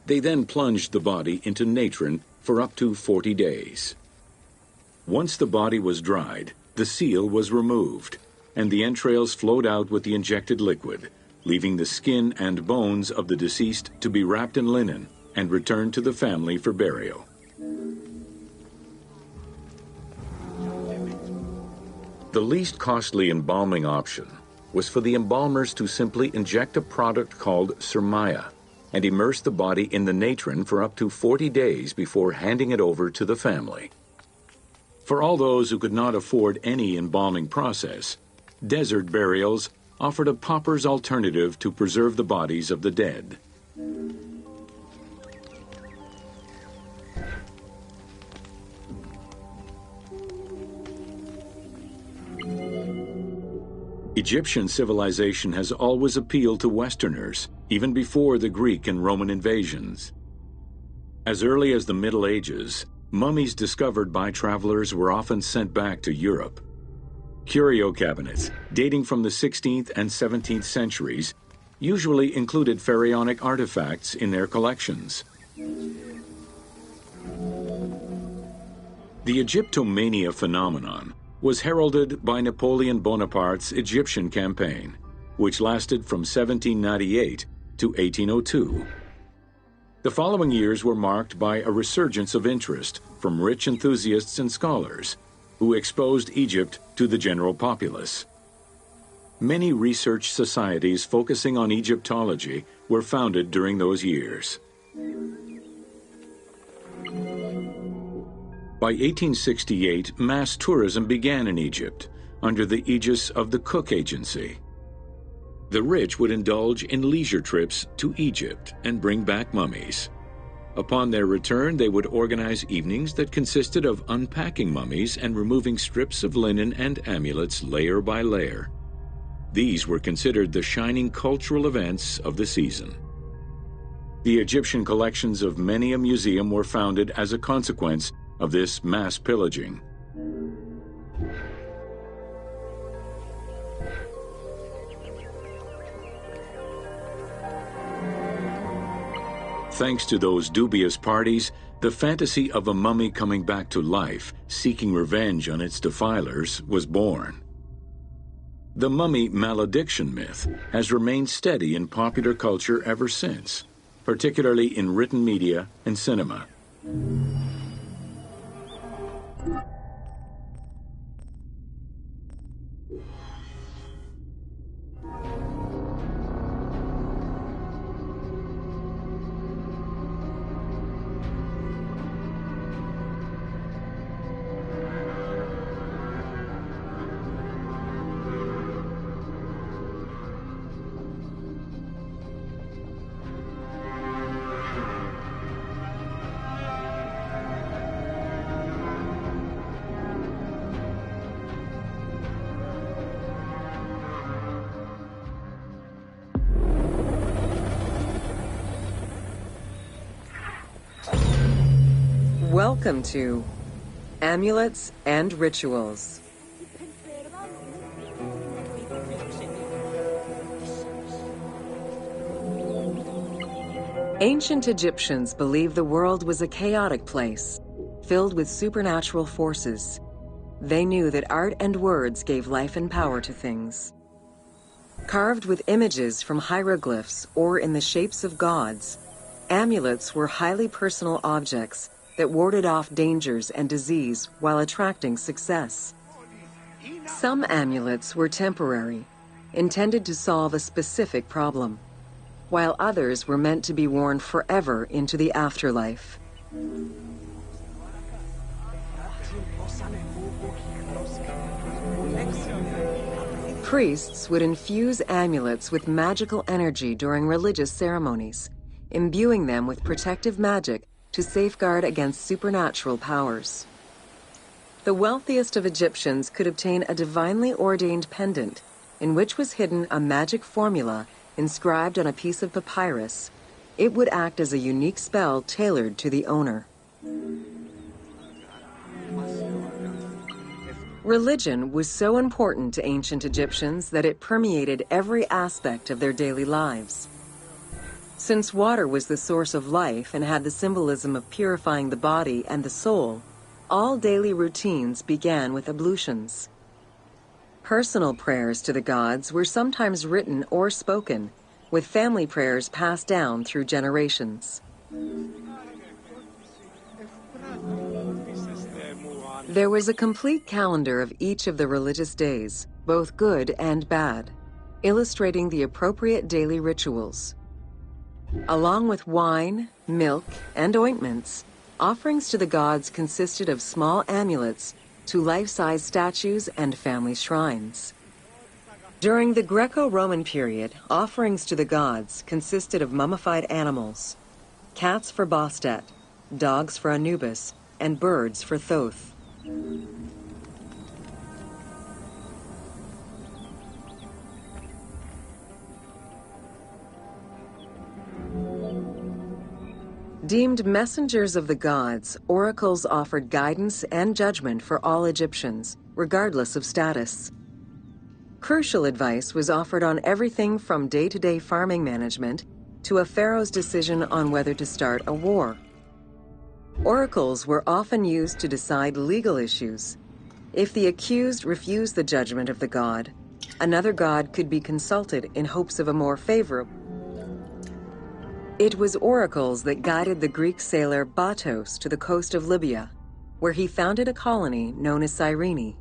They then plunged the body into natron for up to 40 days. Once the body was dried, the seal was removed, and the entrails flowed out with the injected liquid, leaving the skin and bones of the deceased to be wrapped in linen and returned to the family for burial. The least costly embalming option was for the embalmers to simply inject a product called surmaya and immerse the body in the natron for up to 40 days before handing it over to the family. For all those who could not afford any embalming process, desert burials offered a pauper's alternative to preserve the bodies of the dead. Egyptian civilization has always appealed to Westerners, even before the Greek and Roman invasions. As early as the Middle Ages, mummies discovered by travelers were often sent back to Europe. Curio cabinets, dating from the 16th and 17th centuries, usually included pharaonic artifacts in their collections. The Egyptomania phenomenon was heralded by Napoleon Bonaparte's Egyptian campaign, which lasted from 1798 to 1802. The following years were marked by a resurgence of interest from rich enthusiasts and scholars who exposed Egypt to the general populace. Many research societies focusing on Egyptology were founded during those years. By 1868, mass tourism began in Egypt under the aegis of the Cook Agency. The rich would indulge in leisure trips to Egypt and bring back mummies. Upon their return, they would organize evenings that consisted of unpacking mummies and removing strips of linen and amulets layer by layer. These were considered the shining cultural events of the season. The Egyptian collections of many a museum were founded as a consequence of this mass pillaging. Thanks to those dubious parties, the fantasy of a mummy coming back to life, seeking revenge on its defilers, was born. The mummy malediction myth has remained steady in popular culture ever since, particularly in written media and cinema. Welcome to Amulets and Rituals. Ancient Egyptians believed the world was a chaotic place, filled with supernatural forces. They knew that art and words gave life and power to things. Carved with images from hieroglyphs or in the shapes of gods, amulets were highly personal objects that warded off dangers and disease while attracting success. Some amulets were temporary, intended to solve a specific problem, while others were meant to be worn forever into the afterlife. Priests would infuse amulets with magical energy during religious ceremonies, imbuing them with protective magic to safeguard against supernatural powers. The wealthiest of Egyptians could obtain a divinely ordained pendant in which was hidden a magic formula inscribed on a piece of papyrus. It would act as a unique spell tailored to the owner. Religion was so important to ancient Egyptians that it permeated every aspect of their daily lives. Since water was the source of life and had the symbolism of purifying the body and the soul, all daily routines began with ablutions. Personal prayers to the gods were sometimes written or spoken, with family prayers passed down through generations. There was a complete calendar of each of the religious days, both good and bad, illustrating the appropriate daily rituals. Along with wine, milk, and ointments, offerings to the gods consisted of small amulets to life-size statues and family shrines. During the Greco-Roman period, offerings to the gods consisted of mummified animals, cats for Bastet, dogs for Anubis, and birds for Thoth. Deemed messengers of the gods, oracles offered guidance and judgment for all Egyptians, regardless of status. Crucial advice was offered on everything from day-to-day farming management to a pharaoh's decision on whether to start a war. Oracles were often used to decide legal issues. If the accused refused the judgment of the god, another god could be consulted in hopes of a more favorable. It was oracles that guided the Greek sailor Batos to the coast of Libya, where he founded a colony known as Cyrene.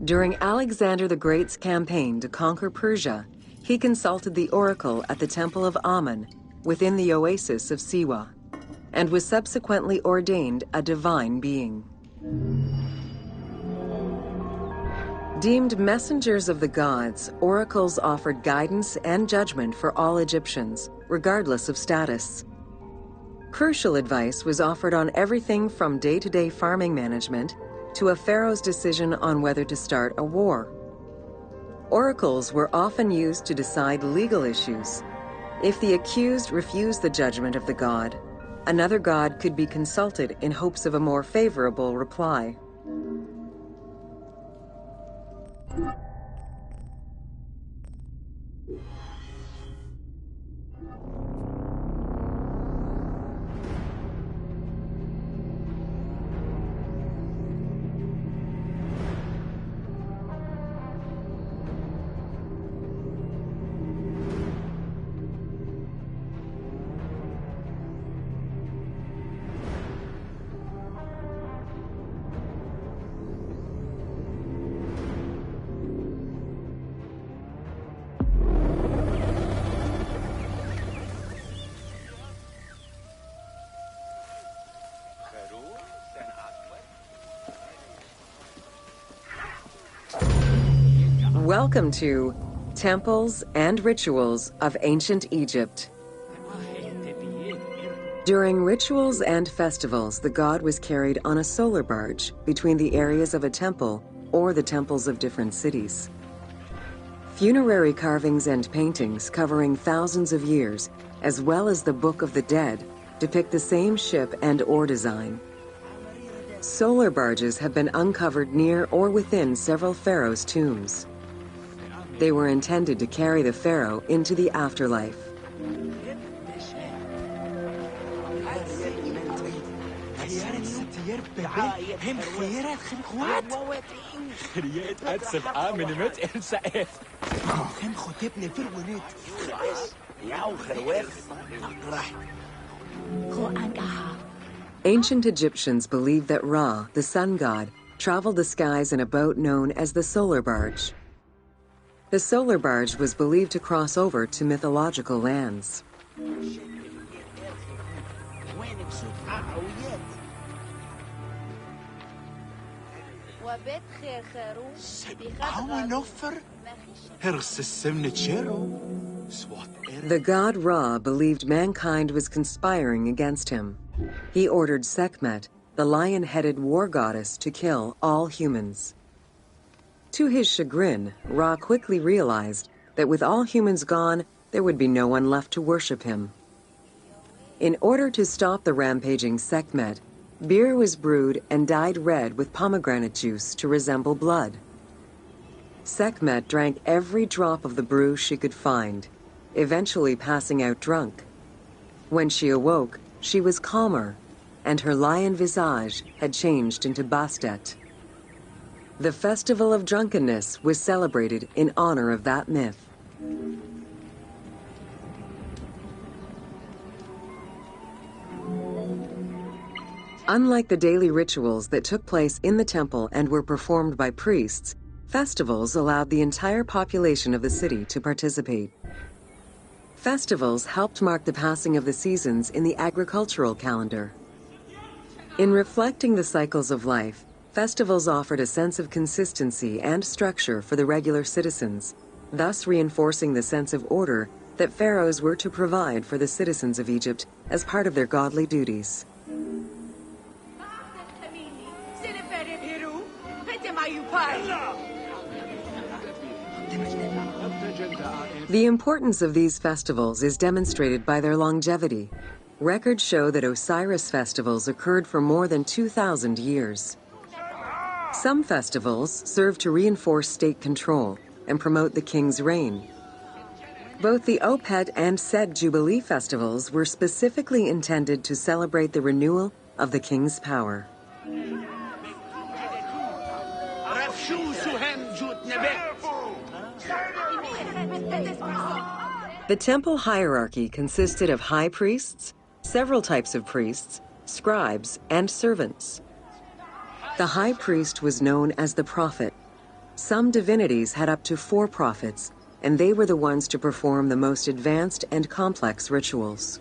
During Alexander the Great's campaign to conquer Persia, he consulted the oracle at the Temple of Amun within the oasis of Siwa, and was subsequently ordained a divine being. Deemed messengers of the gods, oracles offered guidance and judgment for all Egyptians, regardless of status. Crucial advice was offered on everything from day-to-day farming management to a pharaoh's decision on whether to start a war. Oracles were often used to decide legal issues. If the accused refused the judgment of the god, another god could be consulted in hopes of a more favorable reply. Welcome to Temples and Rituals of Ancient Egypt. During rituals and festivals, the god was carried on a solar barge between the areas of a temple or the temples of different cities. Funerary carvings and paintings covering thousands of years, as well as the Book of the Dead, depict the same ship and oar design. Solar barges have been uncovered near or within several pharaohs' tombs. They were intended to carry the pharaoh into the afterlife. Ancient Egyptians believed that Ra, the sun god, traveled the skies in a boat known as the solar barge. The solar barge was believed to cross over to mythological lands. The god Ra believed mankind was conspiring against him. He ordered Sekhmet, the lion-headed war goddess, to kill all humans. To his chagrin, Ra quickly realized that with all humans gone, there would be no one left to worship him. In order to stop the rampaging Sekhmet, beer was brewed and dyed red with pomegranate juice to resemble blood. Sekhmet drank every drop of the brew she could find, eventually passing out drunk. When she awoke, she was calmer, and her lion visage had changed into Bastet. The Festival of Drunkenness was celebrated in honor of that myth. Unlike the daily rituals that took place in the temple and were performed by priests, festivals allowed the entire population of the city to participate. Festivals helped mark the passing of the seasons in the agricultural calendar. In reflecting the cycles of life, festivals offered a sense of consistency and structure for the regular citizens, thus reinforcing the sense of order that pharaohs were to provide for the citizens of Egypt as part of their godly duties. The importance of these festivals is demonstrated by their longevity. Records show that Osiris festivals occurred for more than 2,000 years. Some festivals serve to reinforce state control and promote the king's reign. Both the Opet and Sed Jubilee festivals were specifically intended to celebrate the renewal of the king's power. The temple hierarchy consisted of high priests, several types of priests, scribes, and servants. The high priest was known as the prophet. Some divinities had up to 4 prophets, and they were the ones to perform the most advanced and complex rituals.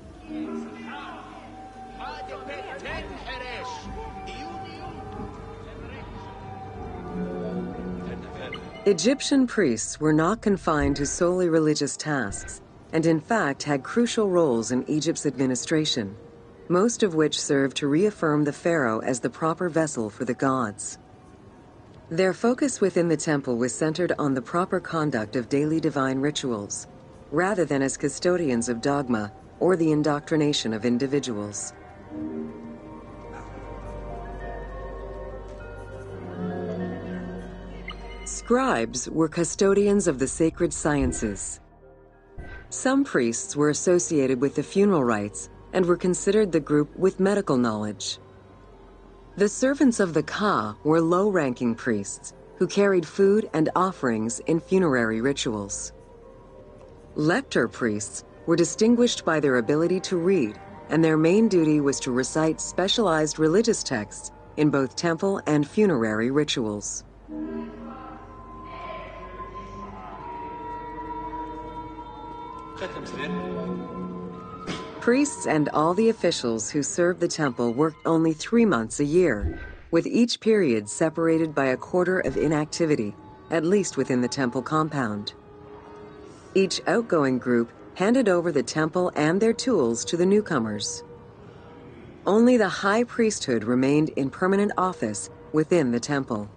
Egyptian priests were not confined to solely religious tasks, and in fact had crucial roles in Egypt's administration, most of which served to reaffirm the pharaoh as the proper vessel for the gods. Their focus within the temple was centered on the proper conduct of daily divine rituals, rather than as custodians of dogma or the indoctrination of individuals. Scribes were custodians of the sacred sciences. Some priests were associated with the funeral rites and were considered the group with medical knowledge. The servants of the Ka were low-ranking priests who carried food and offerings in funerary rituals. Lector priests were distinguished by their ability to read, and their main duty was to recite specialized religious texts in both temple and funerary rituals. Priests and all the officials who served the temple worked only 3 months a year, with each period separated by a quarter of inactivity, at least within the temple compound. Each outgoing group handed over the temple and their tools to the newcomers. Only the high priesthood remained in permanent office within the temple.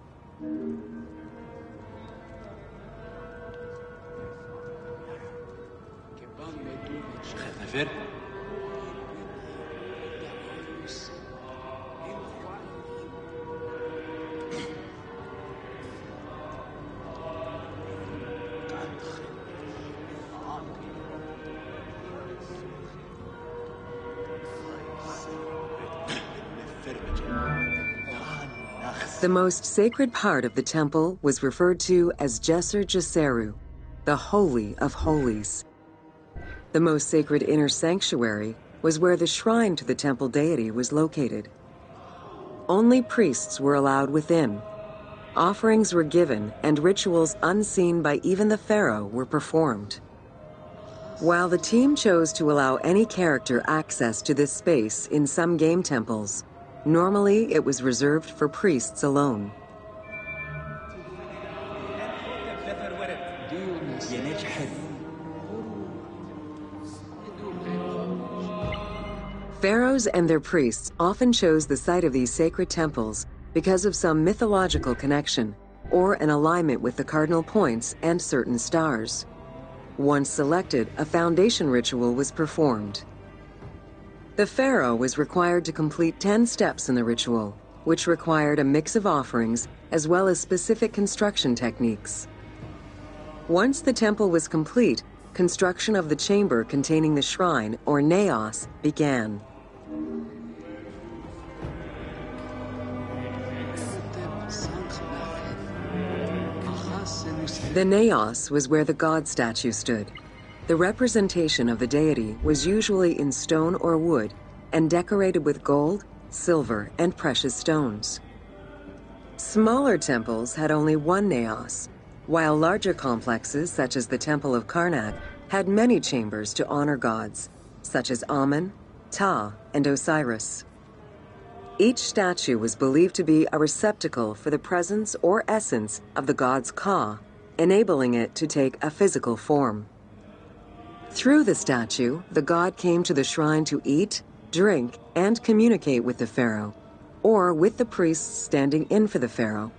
The most sacred part of the temple was referred to as Jeser Jeseru, the Holy of Holies. The most sacred inner sanctuary was where the shrine to the temple deity was located. Only priests were allowed within. Offerings were given and rituals unseen by even the pharaoh were performed. While the team chose to allow any character access to this space in some game temples, normally it was reserved for priests alone. Pharaohs and their priests often chose the site of these sacred temples because of some mythological connection or an alignment with the cardinal points and certain stars. Once selected, a foundation ritual was performed. The pharaoh was required to complete 10 steps in the ritual, which required a mix of offerings as well as specific construction techniques. Once the temple was complete, construction of the chamber containing the shrine, or naos, began. The naos was where the god statue stood. The representation of the deity was usually in stone or wood and decorated with gold, silver, and precious stones. Smaller temples had only one naos, while larger complexes, such as the Temple of Karnak, had many chambers to honor gods, such as Amun, Ptah, and Osiris. Each statue was believed to be a receptacle for the presence or essence of the god's Ka, enabling it to take a physical form. Through the statue, the god came to the shrine to eat, drink, and communicate with the pharaoh, or with the priests standing in for the pharaoh.